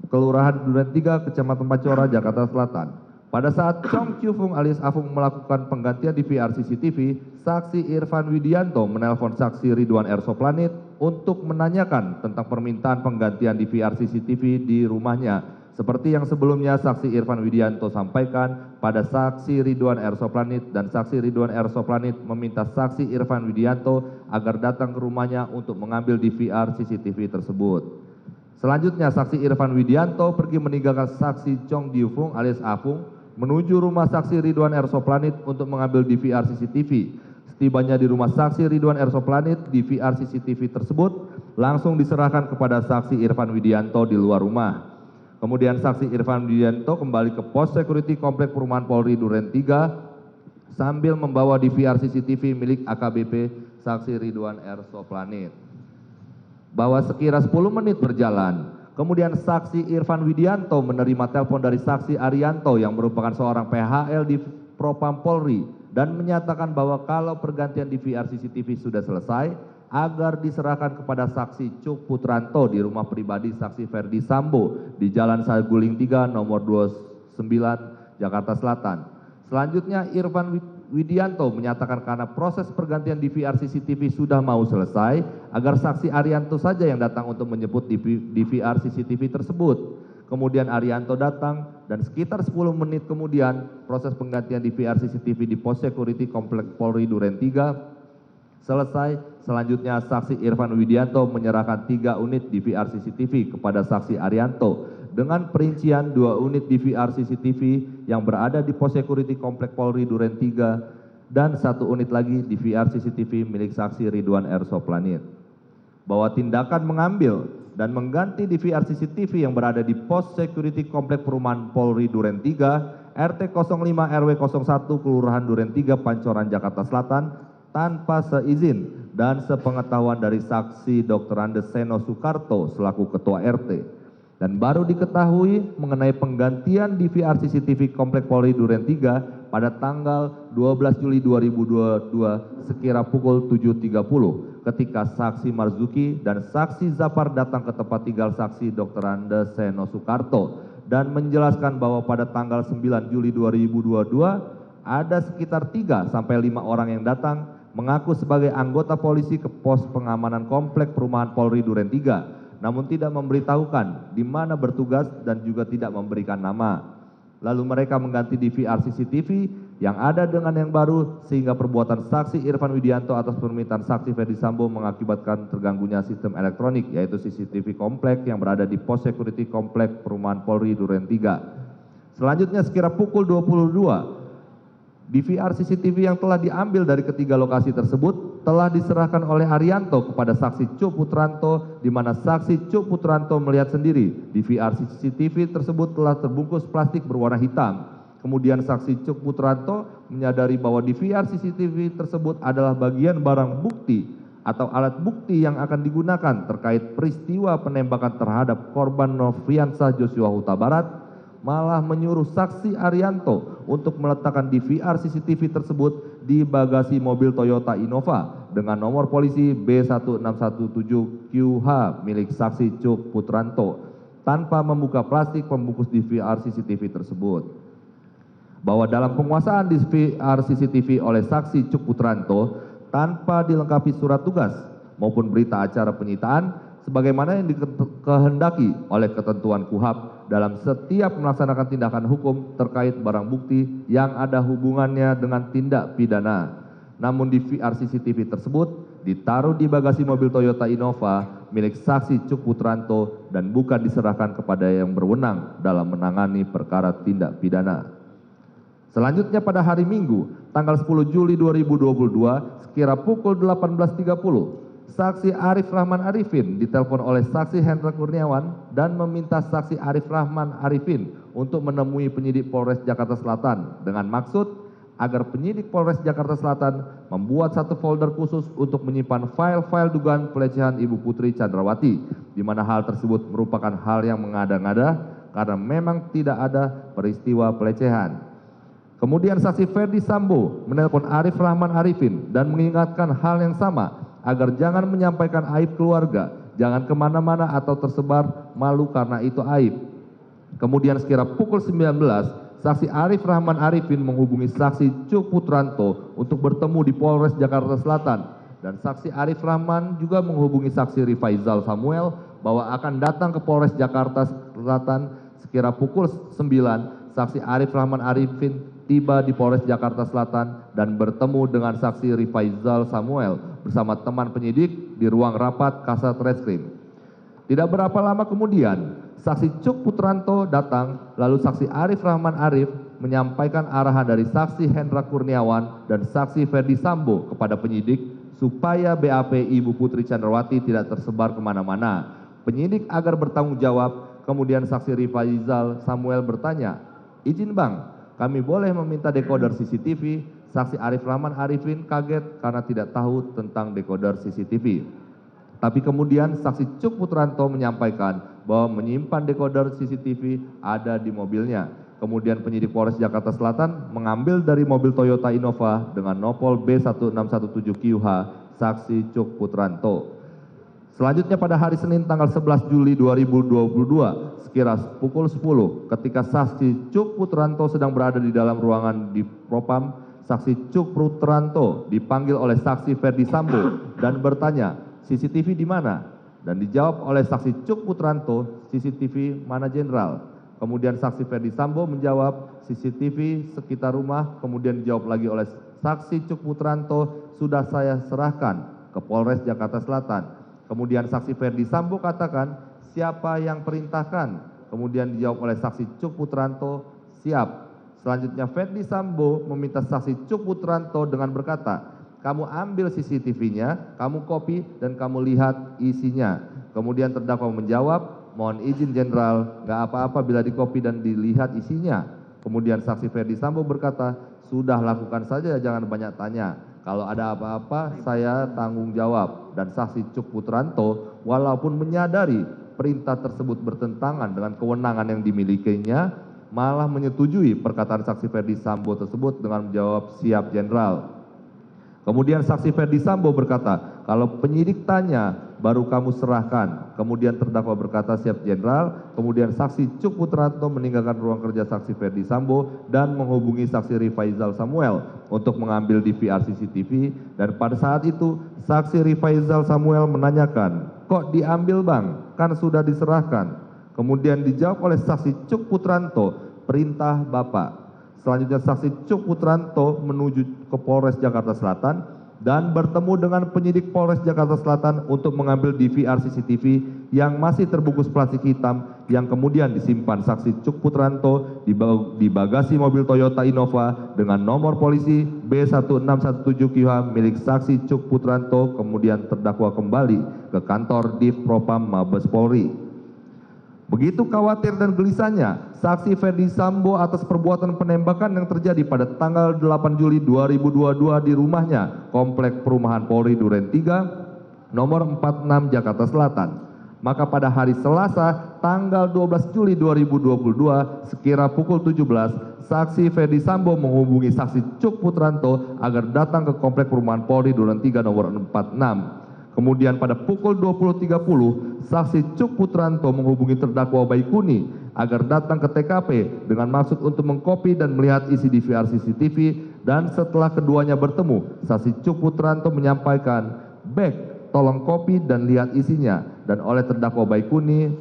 Kelurahan Duren 3, Kecamatan Pancoran, Jakarta Selatan. Pada saat Chong Chiu Fung alias Afung melakukan penggantian DVR CCTV, saksi Irfan Widianto menelpon saksi Ridwan R. Soplanit untuk menanyakan tentang permintaan penggantian DVR CCTV di rumahnya. Seperti yang sebelumnya saksi Irfan Widianto sampaikan pada saksi Ridwan R. Soplanit dan saksi Ridwan R. Soplanit meminta saksi Irfan Widianto agar datang ke rumahnya untuk mengambil DVR CCTV tersebut. Selanjutnya saksi Irfan Widianto pergi meninggalkan saksi Chong Chiu Fung alias Afung menuju rumah saksi Ridwan R. Soplanit untuk mengambil DVR CCTV. Setibanya di rumah saksi Ridwan R. Soplanit, DVR CCTV tersebut langsung diserahkan kepada saksi Irfan Widianto di luar rumah. Kemudian saksi Irfan Widianto kembali ke pos security komplek perumahan Polri Duren 3 sambil membawa DVR CCTV milik AKBP saksi Ridwan R. Soplanit. Bahwa sekira 10 menit berjalan, kemudian saksi Irfan Widianto menerima telepon dari saksi Arianto yang merupakan seorang PHL di Propam Polri dan menyatakan bahwa kalau pergantian DVR CCTV sudah selesai, agar diserahkan kepada saksi Cuk Putranto di rumah pribadi saksi Ferdi Sambo di Jalan Saguling 3 nomor 29 Jakarta Selatan. Selanjutnya Irfan Widianto menyatakan karena proses pergantian DVR CCTV sudah mau selesai, agar saksi Arianto saja yang datang untuk menjemput DVR CCTV tersebut. Kemudian Arianto datang dan sekitar 10 menit kemudian proses penggantian DVR CCTV di pos security komplek Polri Duren 3 selesai. Selanjutnya saksi Irfan Widianto menyerahkan 3 unit DVR CCTV kepada saksi Arianto dengan perincian 2 unit DVR CCTV yang berada di pos security komplek Polri Duren 3 dan 1 unit lagi DVR CCTV milik saksi Ridwan R. Soplanit. Bahwa tindakan mengambil dan mengganti DVR CCTV yang berada di pos security komplek perumahan Polri Duren 3 RT 05 RW 01 Kelurahan Duren 3 Pancoran Jakarta Selatan tanpa seizin dan sepengetahuan dari saksi Dr. Andes Seno Soekarto selaku Ketua RT. Dan baru diketahui mengenai penggantian DVR CCTV Komplek Polri Duren 3 pada tanggal 12 Juli 2022 sekira pukul 7.30 ketika saksi Marzuki dan saksi Zafar datang ke tempat tinggal saksi Dr. Andes Seno Soekarto dan menjelaskan bahwa pada tanggal 9 Juli 2022 ada sekitar 3 sampai 5 orang yang datang mengaku sebagai anggota polisi ke pos pengamanan Komplek Perumahan Polri Duren 3 namun tidak memberitahukan di mana bertugas dan juga tidak memberikan nama. Lalu mereka mengganti DVR CCTV yang ada dengan yang baru sehingga perbuatan saksi Irfan Widianto atas permintaan saksi Ferdi Sambo mengakibatkan terganggunya sistem elektronik yaitu CCTV komplek yang berada di pos security Komplek Perumahan Polri Duren 3. Selanjutnya sekira pukul 22 DVR CCTV yang telah diambil dari ketiga lokasi tersebut telah diserahkan oleh Arianto kepada saksi Cuk Putranto di mana saksi Cuk Putranto melihat sendiri DVR CCTV tersebut telah terbungkus plastik berwarna hitam. Kemudian saksi Cuk Putranto menyadari bahwa DVR CCTV tersebut adalah bagian barang bukti atau alat bukti yang akan digunakan terkait peristiwa penembakan terhadap korban Nofriansah Joshua Huta Barat, malah menyuruh saksi Arianto untuk meletakkan DVR CCTV tersebut di bagasi mobil Toyota Innova dengan nomor polisi B1617QH milik saksi Cuk Putranto tanpa membuka plastik pembungkus DVR CCTV tersebut. Bahwa dalam penguasaan DVR CCTV oleh saksi Cuk Putranto tanpa dilengkapi surat tugas maupun berita acara penyitaan sebagaimana yang dikehendaki oleh ketentuan KUHAP dalam setiap melaksanakan tindakan hukum terkait barang bukti yang ada hubungannya dengan tindak pidana. Namun DVR CCTV tersebut ditaruh di bagasi mobil Toyota Innova milik saksi Cuk Putranto dan bukan diserahkan kepada yang berwenang dalam menangani perkara tindak pidana. Selanjutnya pada hari Minggu, tanggal 10 Juli 2022, sekira pukul 18.30, saksi Arif Rahman Arifin ditelepon oleh saksi Hendra Kurniawan dan meminta saksi Arif Rahman Arifin untuk menemui penyidik Polres Jakarta Selatan dengan maksud agar penyidik Polres Jakarta Selatan membuat satu folder khusus untuk menyimpan file-file dugaan pelecehan Ibu Putri Chandrawati, di mana hal tersebut merupakan hal yang mengada-ngada karena memang tidak ada peristiwa pelecehan. Kemudian saksi Ferdi Sambo menelpon Arif Rahman Arifin dan mengingatkan hal yang sama agar jangan menyampaikan aib keluarga, jangan kemana-mana atau tersebar malu karena itu aib. Kemudian sekira pukul 19, saksi Arif Rahman Arifin menghubungi saksi Cuk Putranto untuk bertemu di Polres Jakarta Selatan dan saksi Arif Rahman juga menghubungi saksi Rifaizal Samuel bahwa akan datang ke Polres Jakarta Selatan sekira pukul 9. Saksi Arif Rahman Arifin tiba di Polres Jakarta Selatan dan bertemu dengan saksi Rifaizal Samuel bersama teman penyidik di ruang rapat Kasat Reskrim. Tidak berapa lama kemudian, saksi Cuk Putranto datang, lalu saksi Arif Rahman Arif menyampaikan arahan dari saksi Hendra Kurniawan dan saksi Ferdi Sambo kepada penyidik supaya BAP Ibu Putri Chandrawati tidak tersebar kemana-mana. Penyidik agar bertanggung jawab, kemudian saksi Rifaizal Samuel bertanya, "Izin Bang, kami boleh meminta dekoder CCTV?" Saksi Arif Rahman Arifin kaget karena tidak tahu tentang dekoder CCTV. Tapi kemudian saksi Cuk Putranto menyampaikan bahwa menyimpan dekoder CCTV ada di mobilnya. Kemudian penyidik Polres Jakarta Selatan mengambil dari mobil Toyota Innova dengan nopol B1617QH saksi Cuk Putranto. Selanjutnya pada hari Senin tanggal 11 Juli 2022 sekira pukul 10 ketika saksi Cuk Putranto sedang berada di dalam ruangan di Propam, saksi Cuk Putranto dipanggil oleh saksi Ferdi Sambo dan bertanya, "CCTV di mana?" Dan dijawab oleh saksi Cuk Putranto, "CCTV mana Jenderal?" Kemudian saksi Ferdi Sambo menjawab, "CCTV sekitar rumah." Kemudian dijawab lagi oleh saksi Cuk Putranto, "Sudah saya serahkan ke Polres Jakarta Selatan." Kemudian saksi Ferdi Sambo katakan, "Siapa yang perintahkan?" Kemudian dijawab oleh saksi Cuk Putranto, "Siap." Selanjutnya Ferdi Sambo meminta saksi Cuk Putranto dengan berkata, "Kamu ambil CCTV-nya, kamu copy dan kamu lihat isinya." Kemudian terdakwa menjawab, "Mohon izin Jenderal, nggak apa-apa bila di copy dan dilihat isinya." Kemudian saksi Ferdi Sambo berkata, sudah lakukan saja, jangan banyak tanya. Kalau ada apa-apa saya tanggung jawab. Dan saksi Cuk Putranto walaupun menyadari perintah tersebut bertentangan dengan kewenangan yang dimilikinya, malah menyetujui perkataan saksi Ferdi Sambo tersebut dengan menjawab siap Jenderal. Kemudian saksi Ferdi Sambo berkata, kalau penyidik tanya baru kamu serahkan. Kemudian terdakwa berkata siap Jenderal. Kemudian saksi Cuk Putranto meninggalkan ruang kerja saksi Ferdi Sambo dan menghubungi saksi Rifaizal Samuel untuk mengambil DVR CCTV. Dan pada saat itu saksi Rifaizal Samuel menanyakan, kok diambil bang? Kan sudah diserahkan. Kemudian dijawab oleh saksi Cuk Putranto, perintah Bapak. Selanjutnya saksi Cuk Putranto menuju ke Polres Jakarta Selatan dan bertemu dengan penyidik Polres Jakarta Selatan untuk mengambil DVR CCTV yang masih terbungkus plastik hitam yang kemudian disimpan saksi Cuk Putranto di bagasi mobil Toyota Innova dengan nomor polisi B1617QH milik saksi Cuk Putranto, kemudian terdakwa kembali ke kantor Div Propam Mabes Polri. Begitu khawatir dan gelisahnya saksi Ferdi Sambo atas perbuatan penembakan yang terjadi pada tanggal 8 Juli 2022 di rumahnya, Komplek Perumahan Polri Duren 3, nomor 46 Jakarta Selatan. Maka pada hari Selasa, tanggal 12 Juli 2022, sekira pukul 17, saksi Ferdi Sambo menghubungi saksi Cuk Putranto agar datang ke Komplek Perumahan Polri Duren 3 nomor 46. Kemudian pada pukul 20.30, saksi Cuk Putranto menghubungi terdakwa Baikuni agar datang ke TKP dengan maksud untuk mengkopi dan melihat isi DVR CCTV, dan setelah keduanya bertemu, saksi Cuk Putranto menyampaikan, "Bek, tolong kopi dan lihat isinya." Dan oleh terdakwa Baikuni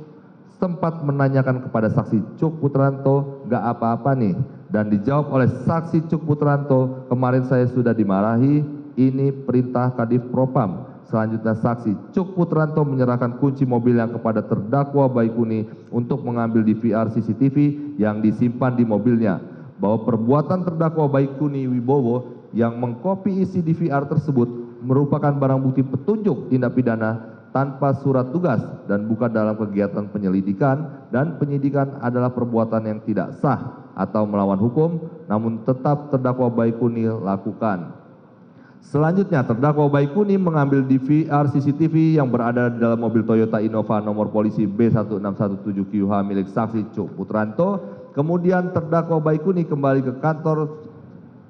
sempat menanyakan kepada saksi Cuk Putranto, "Gak apa-apa nih?" Dan dijawab oleh saksi Cuk Putranto, "Kemarin saya sudah dimarahi, ini perintah Kadif Propam." Selanjutnya saksi Cuk Putranto menyerahkan kunci mobilnya kepada terdakwa Baikuni untuk mengambil DVR CCTV yang disimpan di mobilnya. Bahwa perbuatan terdakwa Baikuni Wibowo yang mengkopi isi DVR tersebut merupakan barang bukti petunjuk tindak pidana tanpa surat tugas dan bukan dalam kegiatan penyelidikan, dan penyidikan adalah perbuatan yang tidak sah atau melawan hukum, namun tetap terdakwa Baikuni lakukan. Selanjutnya, terdakwa Baikuni mengambil DVR CCTV yang berada di dalam mobil Toyota Innova nomor polisi B1617QH milik saksi Cuk Putranto. Kemudian terdakwa Baikuni kembali ke kantor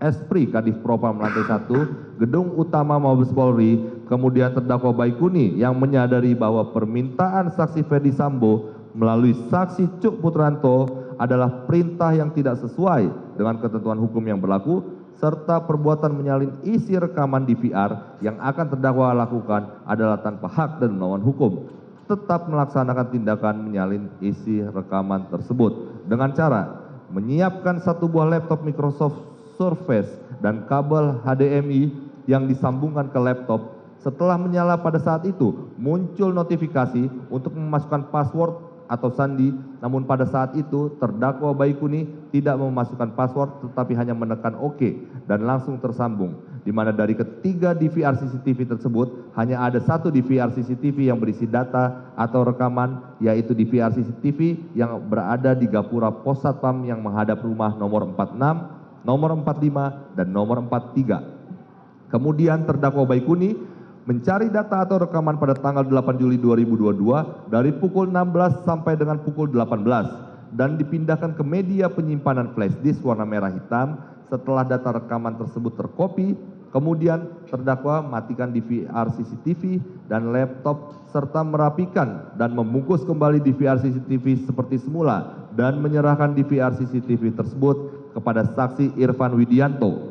Espri Kadif Propam lantai 1, gedung utama Mabes Polri. Kemudian terdakwa Baikuni yang menyadari bahwa permintaan saksi Ferdi Sambo melalui saksi Cuk Putranto adalah perintah yang tidak sesuai dengan ketentuan hukum yang berlaku, serta perbuatan menyalin isi rekaman DVR yang akan terdakwa lakukan adalah tanpa hak dan melawan hukum, tetap melaksanakan tindakan menyalin isi rekaman tersebut dengan cara menyiapkan satu buah laptop Microsoft Surface dan kabel HDMI yang disambungkan ke laptop. Setelah menyala pada saat itu, muncul notifikasi untuk memasukkan password atau sandi, namun pada saat itu terdakwa Baikuni tidak memasukkan password tetapi hanya menekan OK dan langsung tersambung, di mana dari ketiga DVR CCTV tersebut hanya ada satu DVR CCTV yang berisi data atau rekaman, yaitu DVR CCTV yang berada di gapura pos satpam yang menghadap rumah nomor 46, nomor 45, dan nomor 43. Kemudian terdakwa Baikuni mencari data atau rekaman pada tanggal 8 Juli 2022 dari pukul 16 sampai dengan pukul 18 dan dipindahkan ke media penyimpanan flash disk warna merah hitam. Setelah data rekaman tersebut terkopi, kemudian terdakwa matikan DVR CCTV dan laptop serta merapikan dan membungkus kembali DVR CCTV seperti semula dan menyerahkan DVR CCTV tersebut kepada saksi Irfan Widianto.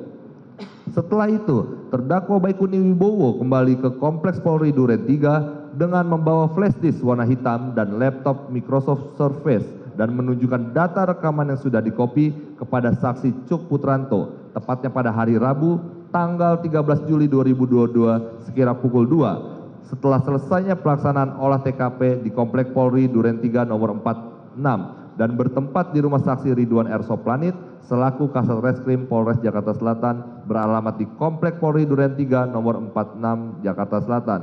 Setelah itu, terdakwa Baikuni Wibowo kembali ke Kompleks Polri Duren 3 dengan membawa flash disk warna hitam dan laptop Microsoft Surface dan menunjukkan data rekaman yang sudah dikopi kepada saksi Cuk Putranto, tepatnya pada hari Rabu, tanggal 13 Juli 2022 sekira pukul 2. Setelah selesainya pelaksanaan olah TKP di Komplek Polri Duren 3 nomor 46 dan bertempat di rumah saksi Ridwan R. Soplanit selaku Kasat Reskrim Polres Jakarta Selatan beralamat di Komplek Polri Duren 3 nomor 46 Jakarta Selatan.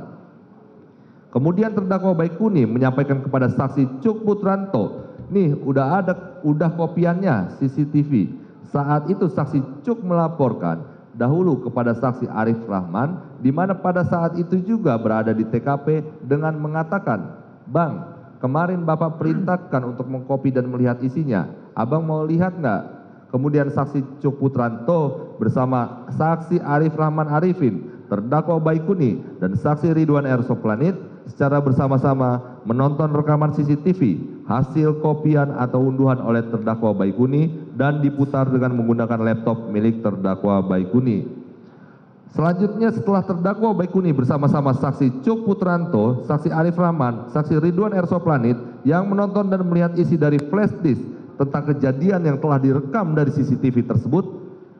Kemudian terdakwa Baikuni menyampaikan kepada saksi Cuk Putranto, "Nih, udah ada udah kopiannya CCTV. Saat itu saksi Cuk melaporkan dahulu kepada saksi Arif Rahman, di mana pada saat itu juga berada di TKP dengan mengatakan, "Bang, kemarin Bapak perintahkan untuk mengkopi dan melihat isinya. Abang mau lihat nggak?" Kemudian saksi Cuk Putranto bersama saksi Arif Rahman Arifin, terdakwa Baikuni, dan saksi Ridwan R. Soplanit secara bersama-sama menonton rekaman CCTV hasil kopian atau unduhan oleh terdakwa Baikuni dan diputar dengan menggunakan laptop milik terdakwa Baikuni. Selanjutnya setelah terdakwa Baikuni bersama-sama saksi Cuk Putranto, saksi Arif Rahman, saksi Ridwan R. Soplanit yang menonton dan melihat isi dari flash disk tentang kejadian yang telah direkam dari CCTV tersebut,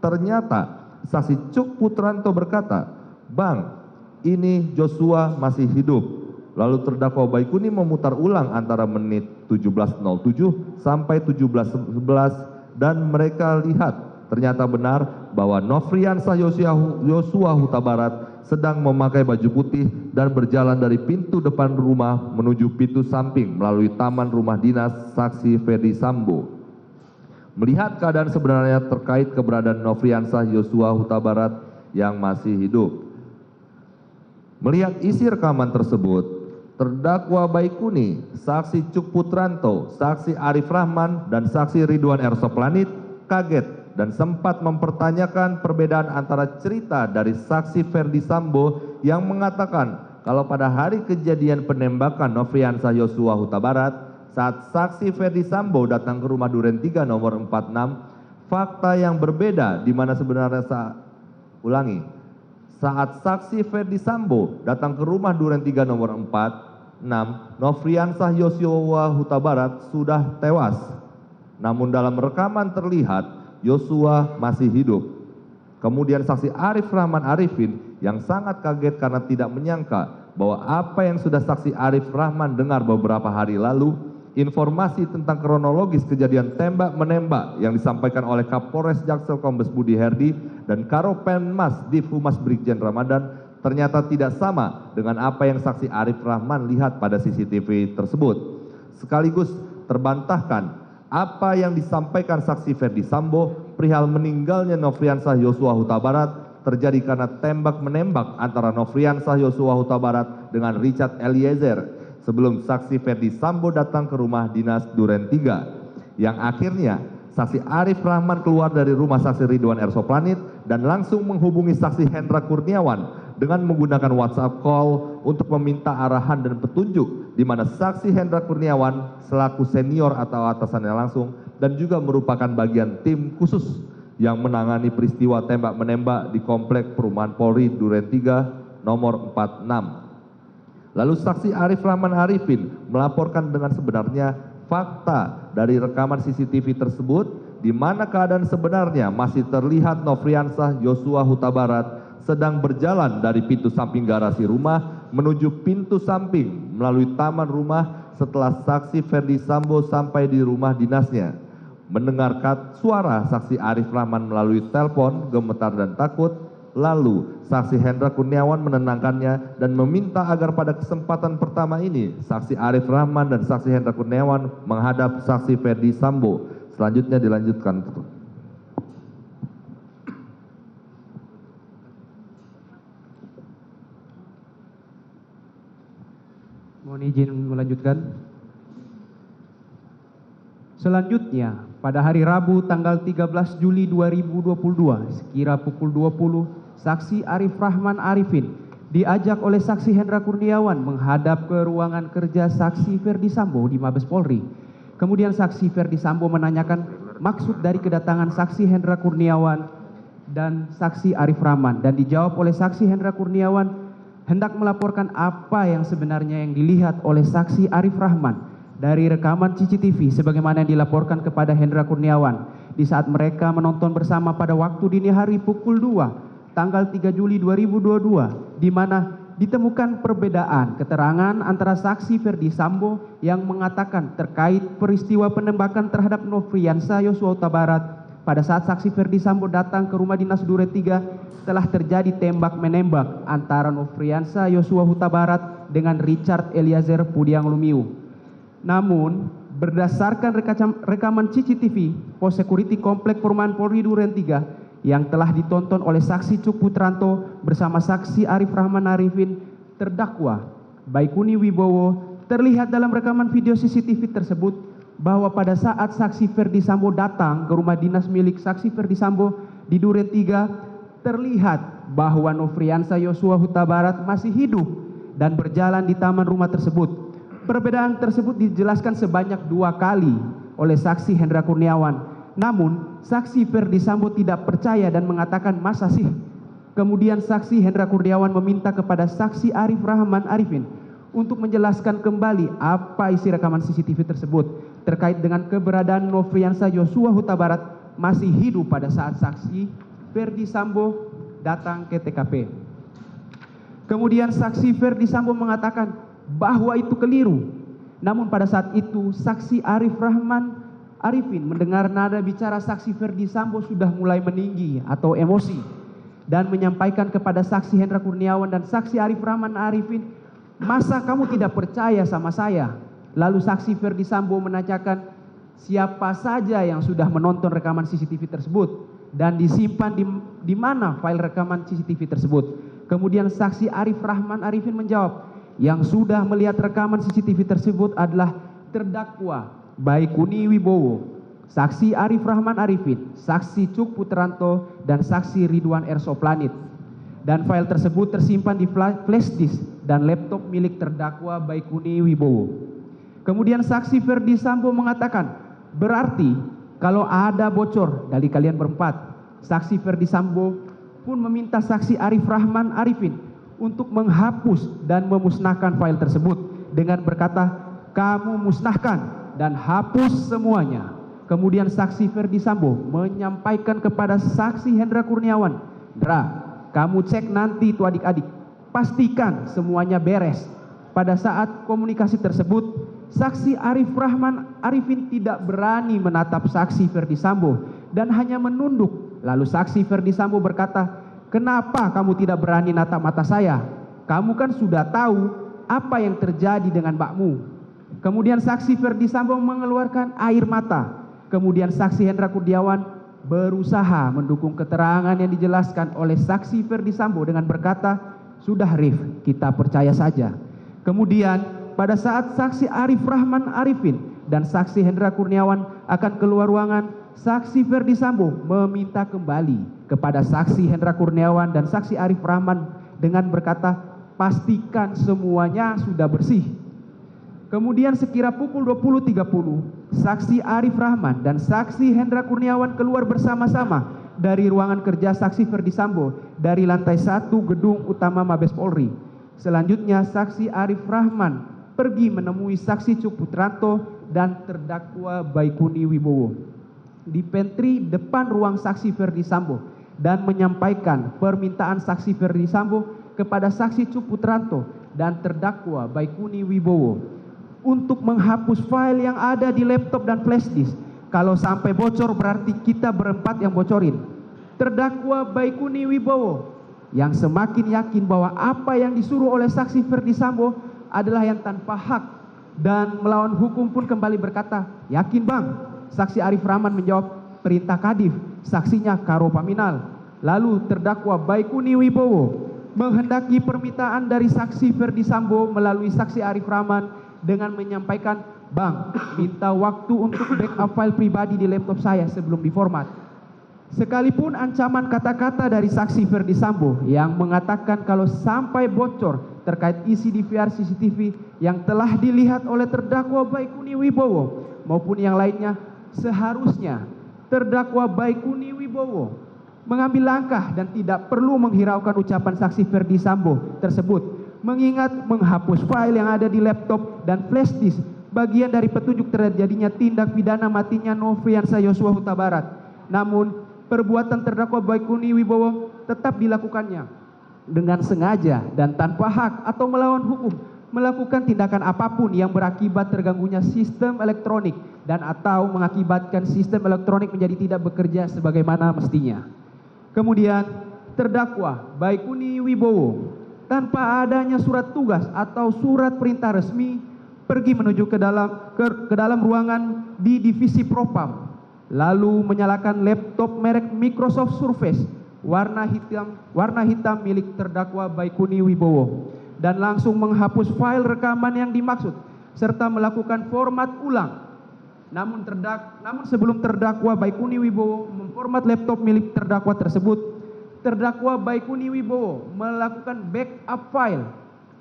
ternyata saksi Cuk Putranto berkata, "Bang, ini Joshua masih hidup." Lalu terdakwa Baikuni memutar ulang antara menit 17.07 sampai 17.11 dan mereka lihat ternyata benar bahwa Nofriansah Yosua Huta Barat sedang memakai baju putih dan berjalan dari pintu depan rumah menuju pintu samping melalui taman rumah dinas saksi Ferdi Sambo. Melihat keadaan sebenarnya terkait keberadaan Nofriansah Yosua Huta Barat yang masih hidup. Melihat isi rekaman tersebut, terdakwa Baikuni, saksi Cuk Putranto, saksi Arif Rahman, dan saksi Ridwan R. Soplanit kaget dan sempat mempertanyakan perbedaan antara cerita dari saksi Ferdi Sambo yang mengatakan kalau pada hari kejadian penembakan Nofriansah Yosua Huta Barat, saat saksi Ferdi Sambo datang ke rumah Duren 3 nomor 46, fakta yang berbeda di mana sebenarnya saat saksi Ferdi Sambo datang ke rumah Duren 3 nomor 46, Nofriansah Yosua Huta Barat sudah tewas. Namun dalam rekaman terlihat Yosua masih hidup. Kemudian saksi Arif Rahman Arifin yang sangat kaget karena tidak menyangka bahwa apa yang sudah saksi Arif Rahman dengar beberapa hari lalu, informasi tentang kronologis kejadian tembak-menembak yang disampaikan oleh Kapolres Jaksel Kombes Budi Herdi dan Karopenmas Div Humas Brigjen Ramadan ternyata tidak sama dengan apa yang saksi Arif Rahman lihat pada CCTV tersebut. Sekaligus terbantahkan apa yang disampaikan saksi Ferdi Sambo perihal meninggalnya Nofriansah Yosua Huta Barat terjadi karena tembak-menembak antara Nofriansah Yosua Huta Barat dengan Richard Eliezer sebelum saksi Ferdi Sambo datang ke rumah dinas Duren 3, yang akhirnya saksi Arif Rahman keluar dari rumah saksi Ridwan R. Soplanit dan langsung menghubungi saksi Hendra Kurniawan dengan menggunakan WhatsApp call untuk meminta arahan dan petunjuk, di mana saksi Hendra Kurniawan selaku senior atau atasannya langsung dan juga merupakan bagian tim khusus yang menangani peristiwa tembak-menembak di Komplek Perumahan Polri Duren 3 nomor 46. Lalu saksi Arif Rahman Arifin melaporkan dengan sebenarnya fakta dari rekaman CCTV tersebut di mana keadaan sebenarnya masih terlihat Nofriansah Yosua Huta Barat sedang berjalan dari pintu samping garasi rumah menuju pintu samping melalui taman rumah setelah saksi Ferdi Sambo sampai di rumah dinasnya. Mendengar suara saksi Arif Rahman melalui telepon gemetar dan takut, lalu saksi Hendra Kurniawan menenangkannya dan meminta agar pada kesempatan pertama ini saksi Arif Rahman dan saksi Hendra Kurniawan menghadap saksi Ferdi Sambo. Selanjutnya dilanjutkan. Mohon izin melanjutkan. Selanjutnya, pada hari Rabu tanggal 13 Juli 2022 sekira pukul 20, saksi Arif Rahman Arifin diajak oleh saksi Hendra Kurniawan menghadap ke ruangan kerja saksi Ferdi Sambo di Mabes Polri. Kemudian saksi Ferdi Sambo menanyakan maksud dari kedatangan saksi Hendra Kurniawan dan saksi Arif Rahman, dan dijawab oleh saksi Hendra Kurniawan hendak melaporkan apa yang sebenarnya yang dilihat oleh saksi Arif Rahman dari rekaman CCTV sebagaimana yang dilaporkan kepada Hendra Kurniawan di saat mereka menonton bersama pada waktu dini hari pukul 2 tanggal 3 Juli 2022, di mana ditemukan perbedaan keterangan antara saksi Ferdi Sambo yang mengatakan terkait peristiwa penembakan terhadap Nofriansah Yosua Huta Barat pada saat saksi Ferdi Sambo datang ke rumah dinas Duren 3 telah terjadi tembak-menembak antara Nofriansah Yosua Huta Barat dengan Richard Eliezer Pudiang Lumiu. Namun, berdasarkan rekaman CCTV Pos Security Komplek Perumahan Polri Duren 3 yang telah ditonton oleh saksi Cuk Putranto bersama saksi Arif Rahman Arifin, terdakwa Baikuni Wibowo, terlihat dalam rekaman video CCTV tersebut bahwa pada saat saksi Ferdi Sambo datang ke rumah dinas milik saksi Ferdi Sambo di Duren 3, terlihat bahwa Nofriansah Yosua Huta Barat masih hidup dan berjalan di taman rumah tersebut. Perbedaan tersebut dijelaskan sebanyak 2 kali oleh saksi Hendra Kurniawan. Namun, saksi Ferdi Sambo tidak percaya dan mengatakan, masa sih? Kemudian saksi Hendra Kurniawan meminta kepada saksi Arif Rahman Arifin untuk menjelaskan kembali apa isi rekaman CCTV tersebut terkait dengan keberadaan Nofriansah Yosua Huta Barat masih hidup pada saat saksi Ferdi Sambo datang ke TKP. Kemudian saksi Ferdi Sambo mengatakan bahwa itu keliru. Namun pada saat itu saksi Arif Rahman Arifin mendengar nada bicara saksi Ferdi Sambo sudah mulai meninggi atau emosi dan menyampaikan kepada saksi Hendra Kurniawan dan saksi Arif Rahman Arifin, masa kamu tidak percaya sama saya? Lalu saksi Ferdi Sambo menanyakan siapa saja yang sudah menonton rekaman CCTV tersebut dan disimpan di mana file rekaman CCTV tersebut. Kemudian saksi Arif Rahman Arifin menjawab, yang sudah melihat rekaman CCTV tersebut adalah terdakwa Baikuni Wibowo, saksi Arif Rahman Arifin, saksi Cuk Putranto, dan saksi Ridwan R. Soplanit. Dan file tersebut tersimpan di flash disk dan laptop milik terdakwa Baikuni Wibowo. Kemudian saksi Ferdi Sambo mengatakan, berarti kalau ada bocor dari kalian berempat, saksi Ferdi Sambo pun meminta saksi Arif Rahman Arifin untuk menghapus dan memusnahkan file tersebut dengan berkata, kamu musnahkan dan hapus semuanya. Kemudian saksi Ferdi Sambo menyampaikan kepada saksi Hendra Kurniawan, Dra, kamu cek nanti itu adik-adik, pastikan semuanya beres. Pada saat komunikasi tersebut, saksi Arif Rahman Arifin tidak berani menatap saksi Ferdi Sambo dan hanya menunduk. Lalu saksi Ferdi Sambo berkata, kenapa kamu tidak berani natap mata saya? Kamu kan sudah tahu apa yang terjadi dengan mbakmu. Kemudian saksi Ferdi Sambo mengeluarkan air mata. Kemudian saksi Hendra Kurniawan berusaha mendukung keterangan yang dijelaskan oleh saksi Ferdi Sambo dengan berkata, sudah Rif, kita percaya saja. Kemudian pada saat saksi Arif Rahman Arifin dan saksi Hendra Kurniawan akan keluar ruangan, saksi Ferdi Sambo meminta kembali kepada saksi Hendra Kurniawan dan saksi Arif Rahman dengan berkata, pastikan semuanya sudah bersih. Kemudian sekira pukul 20.30, saksi Arif Rahman dan saksi Hendra Kurniawan keluar bersama-sama dari ruangan kerja saksi Ferdi Sambo dari lantai 1 gedung utama Mabes Polri. Selanjutnya saksi Arif Rahman pergi menemui saksi Cuk Putranto dan terdakwa Baikuni Wibowo di pantry depan ruang saksi Ferdi Sambo dan menyampaikan permintaan saksi Ferdi Sambo kepada saksi Cuk Putranto dan terdakwa Baikuni Wibowo untuk menghapus file yang ada di laptop dan flash disk. Kalau sampai bocor berarti kita berempat yang bocorin. Terdakwa Baikuni Wibowo yang semakin yakin bahwa apa yang disuruh oleh saksi Ferdi Sambo adalah yang tanpa hak dan melawan hukum pun kembali berkata, yakin bang? Saksi Arif Rahman menjawab, perintah Kadif, saksinya Karo Paminal. Lalu terdakwa Baikuni Wibowo menghendaki permintaan dari saksi Ferdi Sambo melalui saksi Arif Rahman dengan menyampaikan, bang, minta waktu untuk backup file pribadi di laptop saya sebelum diformat. Sekalipun ancaman kata-kata dari saksi Ferdi Sambo yang mengatakan kalau sampai bocor terkait isi DVR CCTV yang telah dilihat oleh terdakwa Baikuni Wibowo maupun yang lainnya, seharusnya terdakwa Baikuni Wibowo mengambil langkah dan tidak perlu menghiraukan ucapan saksi Ferdi Sambo tersebut, mengingat menghapus file yang ada di laptop dan flash disk bagian dari petunjuk terjadinya tindak pidana matinya Nofriansah Yosua Huta Barat. Namun perbuatan terdakwa Baikuni Wibowo tetap dilakukannya dengan sengaja dan tanpa hak atau melawan hukum, melakukan tindakan apapun yang berakibat terganggunya sistem elektronik dan atau mengakibatkan sistem elektronik menjadi tidak bekerja sebagaimana mestinya. Kemudian terdakwa Baikuni Wibowo tanpa adanya surat tugas atau surat perintah resmi pergi menuju ke dalam ruangan di divisi Propam, lalu menyalakan laptop merek Microsoft Surface warna hitam milik terdakwa Baikuni Wibowo dan langsung menghapus file rekaman yang dimaksud serta melakukan format ulang. Namun sebelum terdakwa Baikuni Wibowo memformat laptop milik terdakwa tersebut, terdakwa Baikuni Wibowo melakukan backup file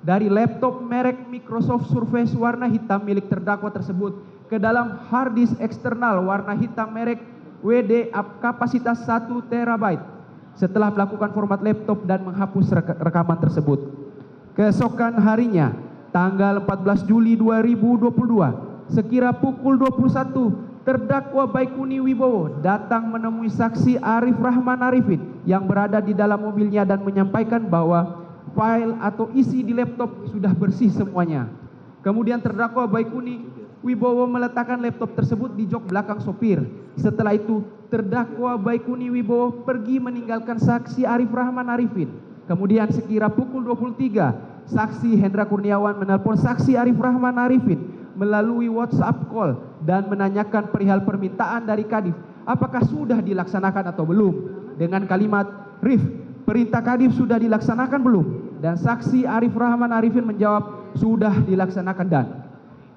dari laptop merek Microsoft Surface warna hitam milik terdakwa tersebut ke dalam hard disk eksternal warna hitam merek WD kapasitas 1 TB setelah melakukan format laptop dan menghapus rekaman tersebut. Keesokan harinya, tanggal 14 Juli 2022, sekira pukul 21, terdakwa Baikuni Wibowo datang menemui saksi Arif Rahman Arifin yang berada di dalam mobilnya dan menyampaikan bahwa file atau isi di laptop sudah bersih semuanya. Kemudian terdakwa Baikuni Wibowo meletakkan laptop tersebut di jok belakang sopir. Setelah itu, terdakwa Baikuni Wibowo pergi meninggalkan saksi Arif Rahman Arifin. Kemudian sekira pukul 23, saksi Hendra Kurniawan menelpon saksi Arif Rahman Arifin melalui WhatsApp call dan menanyakan perihal permintaan dari Kadif apakah sudah dilaksanakan atau belum, dengan kalimat, "Rif, perintah Kadif sudah dilaksanakan belum?" Dan saksi Arif Rahman Arifin menjawab, "Sudah dilaksanakan Dan."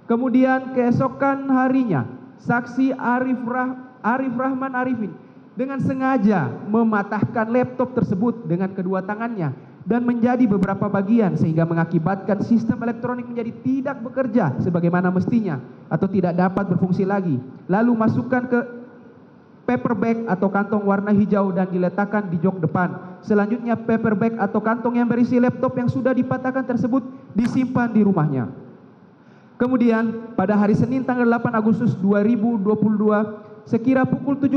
Kemudian keesokan harinya, saksi Arif Rahman Arifin dengan sengaja mematahkan laptop tersebut dengan kedua tangannya dan menjadi beberapa bagian sehingga mengakibatkan sistem elektronik menjadi tidak bekerja sebagaimana mestinya atau tidak dapat berfungsi lagi. Lalu masukkan ke paper bag atau kantong warna hijau dan diletakkan di jok depan. Selanjutnya paper bag atau kantong yang berisi laptop yang sudah dipatahkan tersebut disimpan di rumahnya. Kemudian pada hari Senin tanggal 8 Agustus 2022 sekira pukul 17,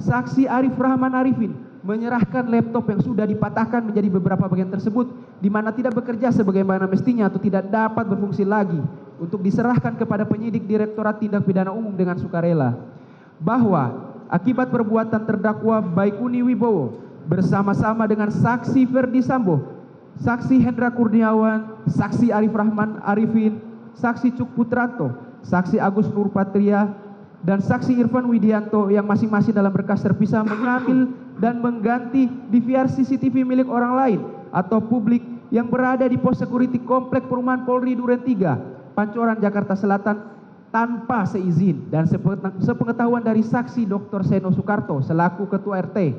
saksi Arif Rahman Arifin menyerahkan laptop yang sudah dipatahkan menjadi beberapa bagian tersebut di mana tidak bekerja sebagaimana mestinya atau tidak dapat berfungsi lagi untuk diserahkan kepada penyidik Direktorat Tindak Pidana Umum dengan sukarela. Bahwa akibat perbuatan terdakwa Baikuni Wibowo bersama-sama dengan saksi Ferdi Sambo, saksi Hendra Kurniawan, saksi Arif Rahman Arifin, saksi Cuk Putranto, saksi Agus Nurpatria, dan saksi Irfan Widianto yang masing-masing dalam berkas terpisah mengambil dan mengganti DVR CCTV milik orang lain atau publik yang berada di pos security Komplek Perumahan Polri Duren 3, Pancoran, Jakarta Selatan tanpa seizin dan sepengetahuan dari saksi Dr. Seno Soekarto selaku Ketua RT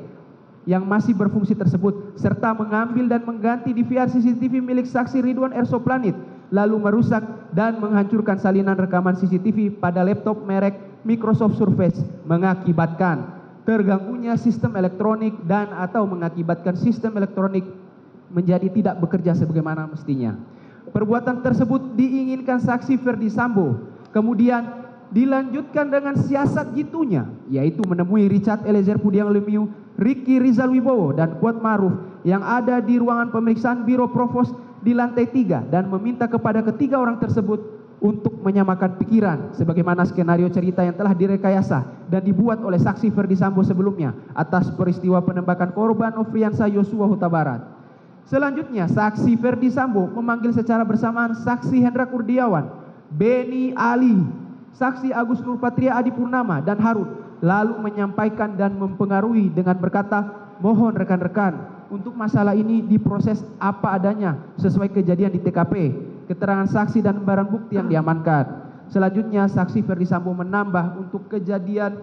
yang masih berfungsi tersebut serta mengambil dan mengganti DVR CCTV milik saksi Ridwan R. Soplanit lalu merusak dan menghancurkan salinan rekaman CCTV pada laptop merek Microsoft Surface mengakibatkan terganggunya sistem elektronik dan atau mengakibatkan sistem elektronik menjadi tidak bekerja sebagaimana mestinya. Perbuatan tersebut diinginkan saksi Ferdi Sambo, kemudian dilanjutkan dengan siasat jitunya, yaitu menemui Richard Eliezer Pudiang Lumiu, Ricky Rizal Wibowo, dan Kuat Maruf yang ada di ruangan pemeriksaan Biro Provos di lantai 3 dan meminta kepada ketiga orang tersebut untuk menyamakan pikiran sebagaimana skenario cerita yang telah direkayasa dan dibuat oleh saksi Ferdi Sambo sebelumnya atas peristiwa penembakan korban Nofriansah Yosua Huta Barat. Selanjutnya, saksi Ferdi Sambo memanggil secara bersamaan saksi Hendra Kurniawan, Beni Ali, saksi Agus Nurpatria Adi Purnama, dan Harun, lalu menyampaikan dan mempengaruhi dengan berkata, "Mohon rekan-rekan, untuk masalah ini diproses apa adanya sesuai kejadian di TKP, keterangan saksi dan barang bukti yang diamankan." Selanjutnya, saksi Ferdi Sambo menambah untuk kejadian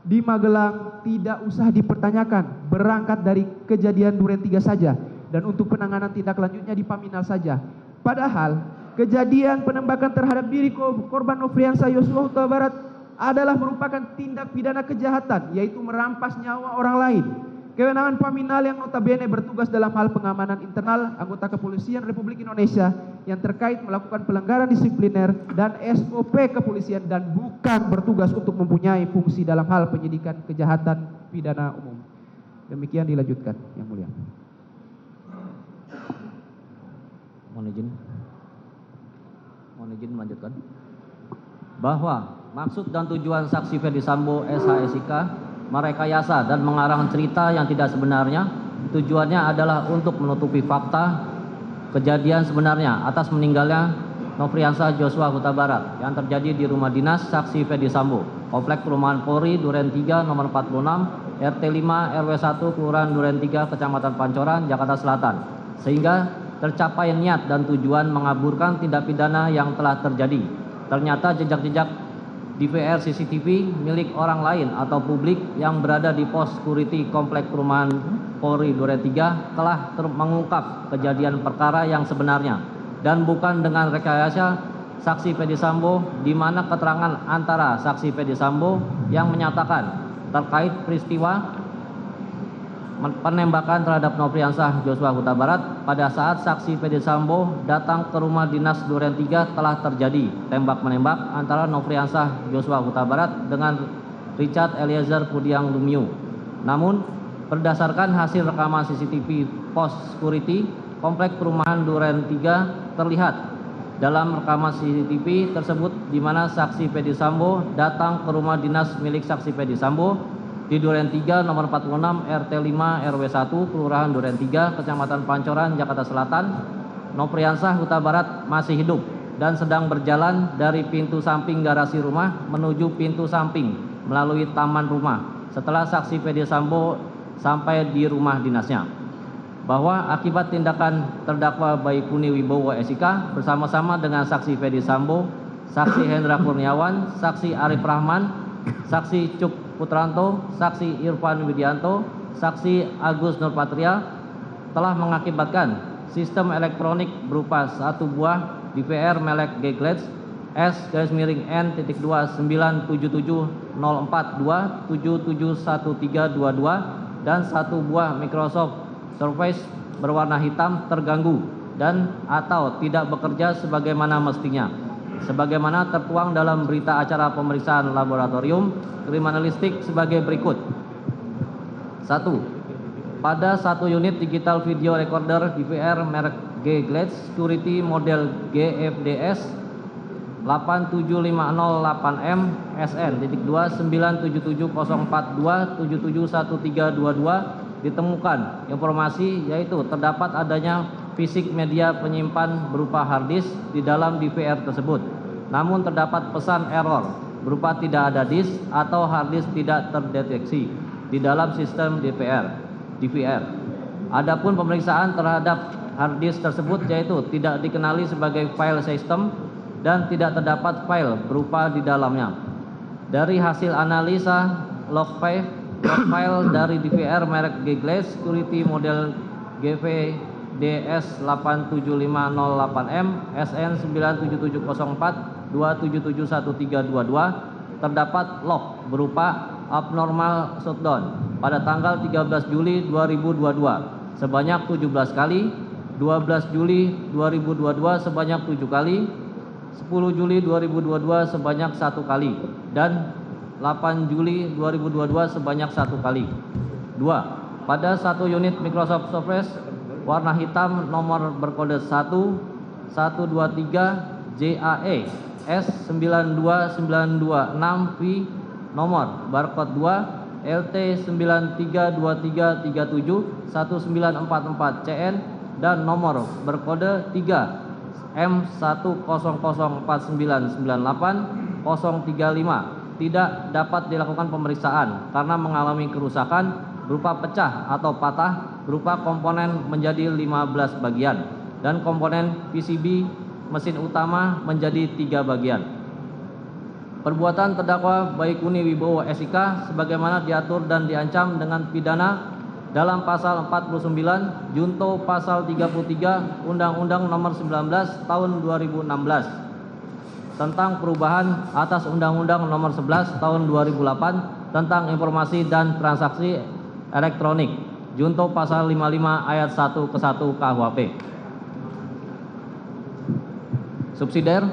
di Magelang tidak usah dipertanyakan, berangkat dari kejadian Duren 3 saja, dan untuk penanganan tindak lanjutnya di Paminal saja. Padahal kejadian penembakan terhadap diri korban Nofriansah Yosua Huta Barat adalah merupakan tindak pidana kejahatan, yaitu merampas nyawa orang lain. Kewenangan Paminal yang notabene bertugas dalam hal pengamanan internal anggota kepolisian Republik Indonesia yang terkait melakukan pelanggaran disipliner dan SOP kepolisian dan bukan bertugas untuk mempunyai fungsi dalam hal penyidikan kejahatan pidana umum. Demikian dilanjutkan, Yang Mulia. Mohon izin melanjutkan. Bahwa maksud dan tujuan saksi Ferdi Sambo SHSIK merekayasa dan mengarang cerita yang tidak sebenarnya, tujuannya adalah untuk menutupi fakta kejadian sebenarnya atas meninggalnya Nofriansah Joshua Huta Barat yang terjadi di rumah dinas saksi Ferdi Sambo, Komplek Perumahan Polri Duren 3 nomor 46, RT 5 RW 1 Kelurahan Duren 3 Kecamatan Pancoran, Jakarta Selatan, sehingga tercapai niat dan tujuan mengaburkan tindak pidana yang telah terjadi. Ternyata jejak-jejak DVR CCTV milik orang lain atau publik yang berada di pos security Komplek Perumahan Polri Duren 3 telah mengungkap kejadian perkara yang sebenarnya dan bukan dengan rekayasa saksi Ferdi Sambo, di mana keterangan antara saksi Ferdi Sambo yang menyatakan terkait peristiwa penembakan terhadap Nofriansah Joshua Huta Barat pada saat saksi Ferdi Sambo datang ke rumah dinas Duren 3 telah terjadi tembak-menembak antara Nofriansah Joshua Huta Barat dengan Richard Eliezer Pudiang Lumiu. Namun berdasarkan hasil rekaman CCTV pos security Komplek Perumahan Duren 3 terlihat dalam rekaman CCTV tersebut di mana saksi Ferdi Sambo datang ke rumah dinas milik saksi Ferdi Sambo di Duren 3 nomor 46 RT 5 RW 1 Kelurahan Duren 3 Kecamatan Pancoran, Jakarta Selatan. Nofriansah Huta Barat masih hidup dan sedang berjalan dari pintu samping garasi rumah menuju pintu samping melalui taman rumah setelah saksi Ferdi Sambo sampai di rumah dinasnya. Bahwa akibat tindakan terdakwa Baikuni Wibowo SIK bersama-sama dengan saksi Ferdi Sambo, saksi Hendra Kurniawan, saksi Arif Rahman, saksi Cuk Putranto, saksi Irfan Widianto, saksi Agus Nurpatria telah mengakibatkan sistem elektronik berupa 1 buah DVR merek G-Glance S-N-2-9770427711322 dan 1 buah Microsoft Surface berwarna hitam terganggu dan atau tidak bekerja sebagaimana mestinya, sebagaimana tertuang dalam berita acara pemeriksaan laboratorium kriminalistik sebagai berikut. 1. Pada 1 unit digital video recorder DVR merek G-Glance Security model GFDS 87508M SN.2 9770427711322 ditemukan informasi yaitu terdapat adanya fisik media penyimpan berupa hard disk di dalam DVR tersebut. Namun terdapat pesan error berupa tidak ada disk atau hard disk tidak terdeteksi di dalam sistem DVR. Adapun pemeriksaan terhadap hard disk tersebut yaitu tidak dikenali sebagai file system dan tidak terdapat file berupa di dalamnya. Dari hasil analisa log file dari DVR merek G-Glance Security model GVDS 87508M SN 9770427711322 terdapat log berupa abnormal shutdown pada tanggal 13 Juli 2022 sebanyak 17 kali, 12 Juli 2022 sebanyak 7 kali, 10 Juli 2022 sebanyak 1 kali, dan 8 Juli 2022 sebanyak 1 kali. 2. Pada 1 unit Microsoft Surface warna hitam nomor berkode 11233 JAE S92926V nomor barcode 2 LT 9323371944CN dan nomor berkode 3 M1004998035 tidak dapat dilakukan pemeriksaan karena mengalami kerusakan berupa pecah atau patah berupa komponen menjadi 15 bagian dan komponen PCB mesin utama menjadi 3 bagian. Perbuatan terdakwa Baikuni Wibowo SIK sebagaimana diatur dan diancam dengan pidana dalam pasal 49 junto pasal 33 Undang-Undang Nomor 19 Tahun 2016 tentang perubahan atas Undang-Undang Nomor 11 Tahun 2008 tentang informasi dan transaksi elektronik junto pasal 55 ayat 1 ke 1 KUHP. Subsidiar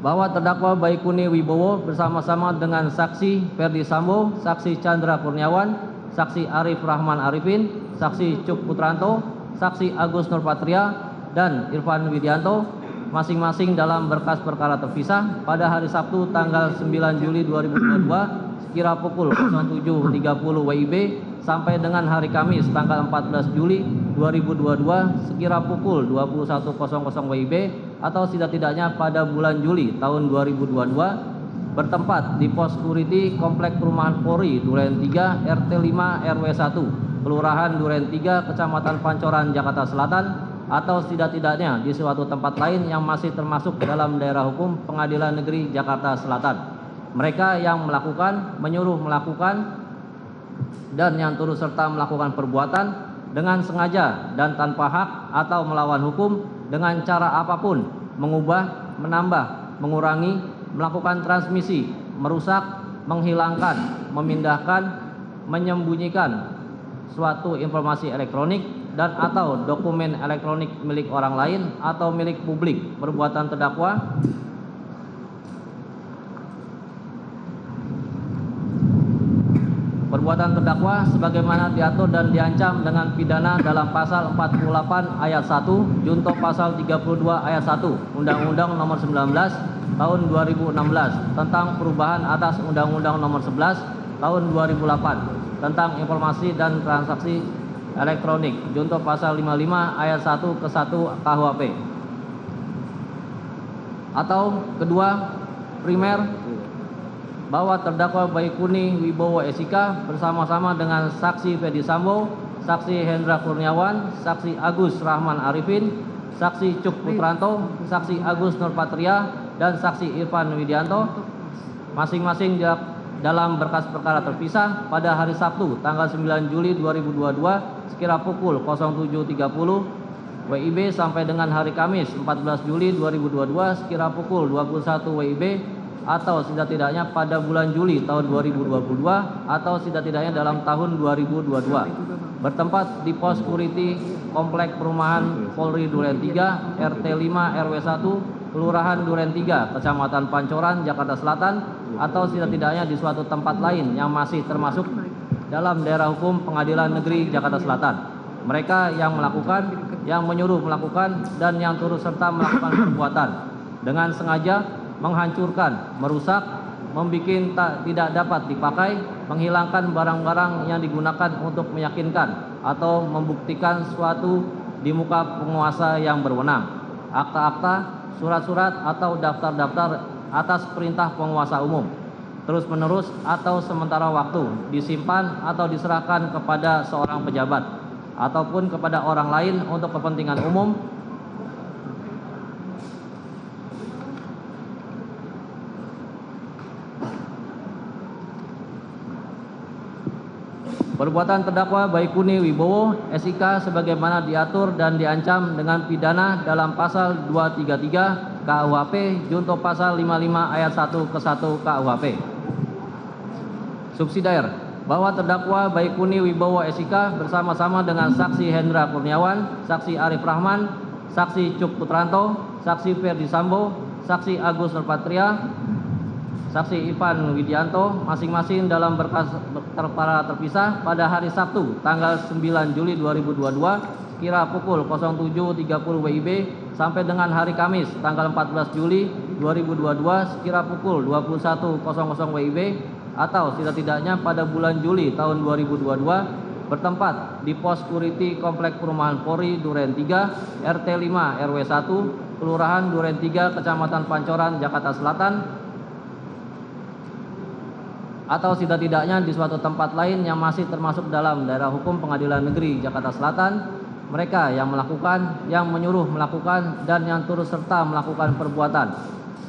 bahwa terdakwa Baikuni Wibowo bersama-sama dengan saksi Ferdi Sambo, saksi Chandra Kurniawan, saksi Arif Rahman Arifin, saksi Cuk Putranto, saksi Agus Nurpatria dan Irfan Widianto masing-masing dalam berkas perkara terpisah pada hari Sabtu tanggal 9 Juli 2022 sekira pukul 07.30 WIB sampai dengan hari Kamis tanggal 14 Juli 2022 sekira pukul 21.00 WIB atau setidak-tidaknya pada bulan Juli tahun 2022 bertempat di pos security Komplek Perumahan Polri Duren 3 RT 5 RW 1 Kelurahan Duren 3 Kecamatan Pancoran Jakarta Selatan atau setidak-tidaknya di suatu tempat lain yang masih termasuk dalam daerah hukum Pengadilan Negeri Jakarta Selatan. Mereka yang melakukan, menyuruh melakukan, dan yang turut serta melakukan perbuatan dengan sengaja dan tanpa hak atau melawan hukum dengan cara apapun, mengubah, menambah, mengurangi, melakukan transmisi, merusak, menghilangkan, memindahkan, menyembunyikan suatu informasi elektronik dan atau dokumen elektronik milik orang lain atau milik publik. Perbuatan terdakwa sebagaimana diatur dan diancam dengan pidana dalam pasal 48 ayat 1 junto pasal 32 ayat 1 Undang-Undang Nomor 19 Tahun 2016 tentang perubahan atas Undang-Undang Nomor 11 Tahun 2008 tentang informasi dan transaksi elektronik junto pasal 55 ayat 1 ke 1 KUHP. Atau kedua, primer, bahwa terdakwa Baikuni Wibowo SIK bersama-sama dengan saksi Ferdi Sambo, saksi Hendra Kurniawan, saksi Agus Rahman Arifin, saksi Cuk Putranto, saksi Agus Nurpatria, dan saksi Irfan Widianto masing-masing dalam berkas perkara terpisah pada hari Sabtu tanggal 9 Juli 2022 sekira pukul 07.30 WIB sampai dengan hari Kamis 14 Juli 2022 sekira pukul 21 WIB atau setidak-tidaknya pada bulan Juli tahun 2022 atau setidak-tidaknya dalam tahun 2022 bertempat di pos security Komplek Perumahan Polri Duren 3 RT 5 RW 1 Kelurahan Duren 3 Kecamatan Pancoran Jakarta Selatan atau setidak-tidaknya di suatu tempat lain yang masih termasuk dalam daerah hukum Pengadilan Negeri Jakarta Selatan. Mereka yang melakukan, yang menyuruh melakukan, dan yang turut serta melakukan perbuatan dengan sengaja menghancurkan, merusak, membuat tidak dapat dipakai, menghilangkan barang-barang yang digunakan untuk meyakinkan atau membuktikan suatu di muka penguasa yang berwenang, akta-akta, surat-surat atau daftar-daftar atas perintah penguasa umum, terus-menerus atau sementara waktu disimpan atau diserahkan kepada seorang pejabat ataupun kepada orang lain untuk kepentingan umum. Perbuatan terdakwa Baikuni Wibowo SIK sebagaimana diatur dan diancam dengan pidana dalam pasal 233 KUHP junto pasal 55 ayat 1 ke 1 KUHP. Subsidiar, bahwa terdakwa Baikuni Wibowo SIK bersama-sama dengan saksi Hendra Kurniawan, saksi Arif Rahman, saksi Cuk Putranto, saksi Ferdi Sambo, saksi Agus Nurpatria, saksi Irfan Widianto masing-masing dalam berkas perkara terpisah pada hari Sabtu tanggal 9 Juli 2022 kira pukul 07.30 WIB sampai dengan hari Kamis tanggal 14 Juli 2022 sekira pukul 21.00 WIB atau setidak-tidaknya pada bulan Juli tahun 2022 bertempat di pos security Komplek Perumahan Polri Duren 3 RT 5 RW 1 Kelurahan Duren 3 Kecamatan Pancoran Jakarta Selatan atau setidak-tidaknya di suatu tempat lain yang masih termasuk dalam daerah hukum Pengadilan Negeri Jakarta Selatan. Mereka yang melakukan, yang menyuruh melakukan, dan yang turut serta melakukan perbuatan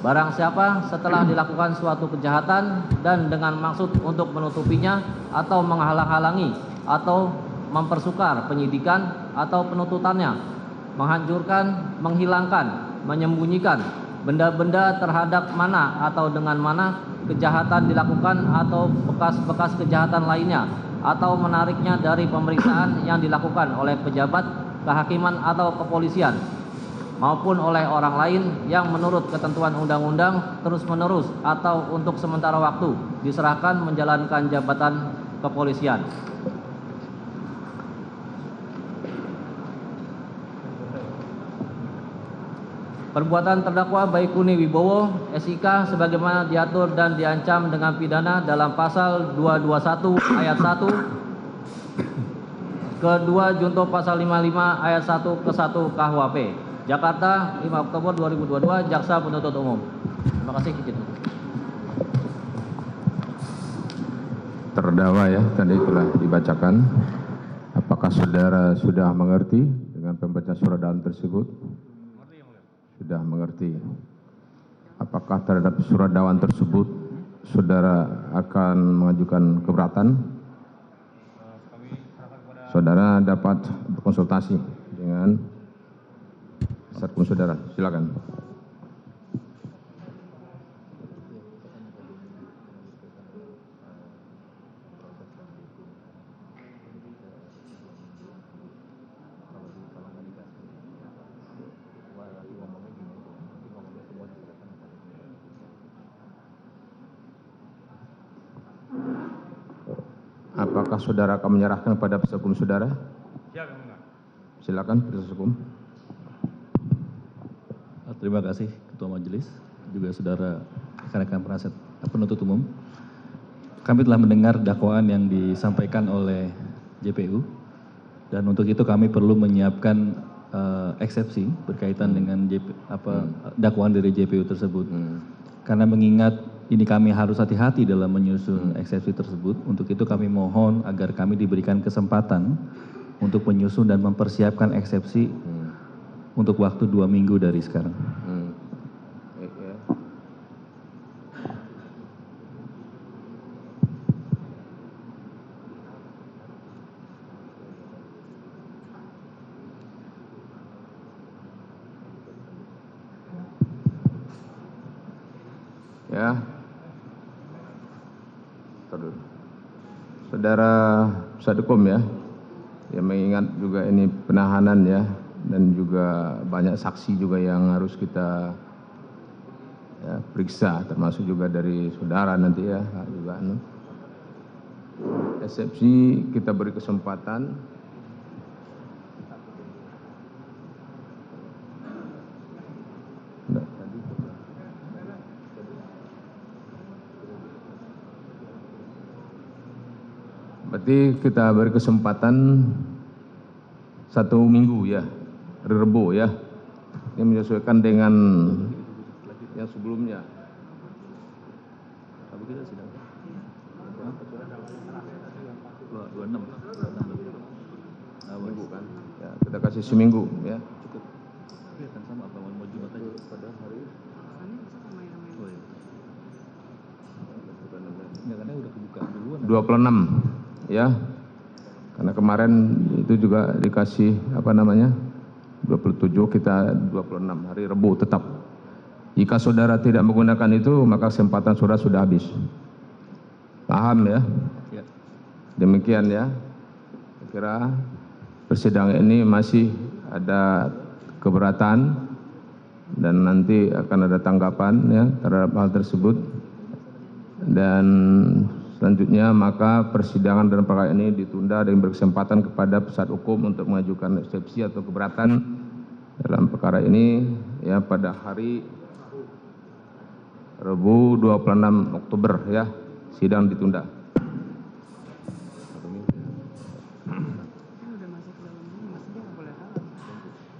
barang siapa setelah dilakukan suatu kejahatan dan dengan maksud untuk menutupinya atau menghalang-halangi atau mempersukar penyidikan atau penuntutannya, menghancurkan, menghilangkan, menyembunyikan benda-benda terhadap mana atau dengan mana kejahatan dilakukan atau bekas-bekas kejahatan lainnya atau menariknya dari pemeriksaan yang dilakukan oleh pejabat kehakiman atau kepolisian maupun oleh orang lain yang menurut ketentuan undang-undang terus-menerus atau untuk sementara waktu diserahkan menjalankan jabatan kepolisian. Perbuatan terdakwa Baikuni Wibowo SIK sebagaimana diatur dan diancam dengan pidana dalam pasal 221 ayat 1 kedua junto pasal 55 ayat 1 ke 1 KUHP. Jakarta, 5 Oktober 2022, Jaksa Penuntut Umum. Terima kasih. Izin. Terdakwa ya, tadi telah dibacakan. Apakah saudara sudah mengerti dengan pembacaan surat dakwaan tersebut? Sudah mengerti. Apakah terhadap surat dakwaan tersebut saudara akan mengajukan keberatan? Saudara dapat berkonsultasi dengan penasihat hukum saudara. Silakan. Apakah saudara akan menyerahkan kepada penasihat hukum saudara? Silakan penasihat hukum. Terima kasih Ketua Majelis, juga saudara rekan-rekan penasihat penuntut umum. Kami telah mendengar dakwaan yang disampaikan oleh JPU, dan untuk itu kami perlu menyiapkan eksepsi berkaitan dengan dakwaan dari JPU tersebut. Karena mengingat ini kami harus hati-hati dalam menyusun eksepsi tersebut, untuk itu kami mohon agar kami diberikan kesempatan untuk menyusun dan mempersiapkan eksepsi untuk waktu 2 minggu dari sekarang. Ya. Saudara penasihat hukum ya, yang mengingat juga ini penahanan ya, dan juga banyak saksi juga yang harus kita ya, periksa, termasuk juga dari saudara nanti ya juga. Eksepsi kita beri kesempatan. Berarti kita beri kesempatan 1 minggu ya, hari Rebo ya. Ini menyesuaikan dengan yang sebelumnya. Tapi kita sidang 26. Minggu kan? Ya, kita kasih seminggu ya. Cukup. Tapi akan sama apa mau Jumat aja pada hari. Oh iya. Enggak, karena udah kebuka duluan. 26 ya. Karena kemarin itu juga dikasih 27, kita 26 hari Rebo tetap. Jika saudara tidak menggunakan itu, maka kesempatan saudara sudah habis. Paham ya? Ya. Demikian ya. Saya kira persidangan ini masih ada keberatan dan nanti akan ada tanggapan ya terhadap hal tersebut. Dan selanjutnya maka persidangan dalam perkara ini ditunda dan berkesempatan kepada penasihat hukum untuk mengajukan eksepsi atau keberatan dalam perkara ini ya pada hari Rabu 26 Oktober ya, sidang ditunda.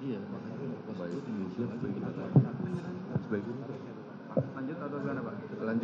Iya, makanya baik. Lanjut atau gimana Pak? Lanjut.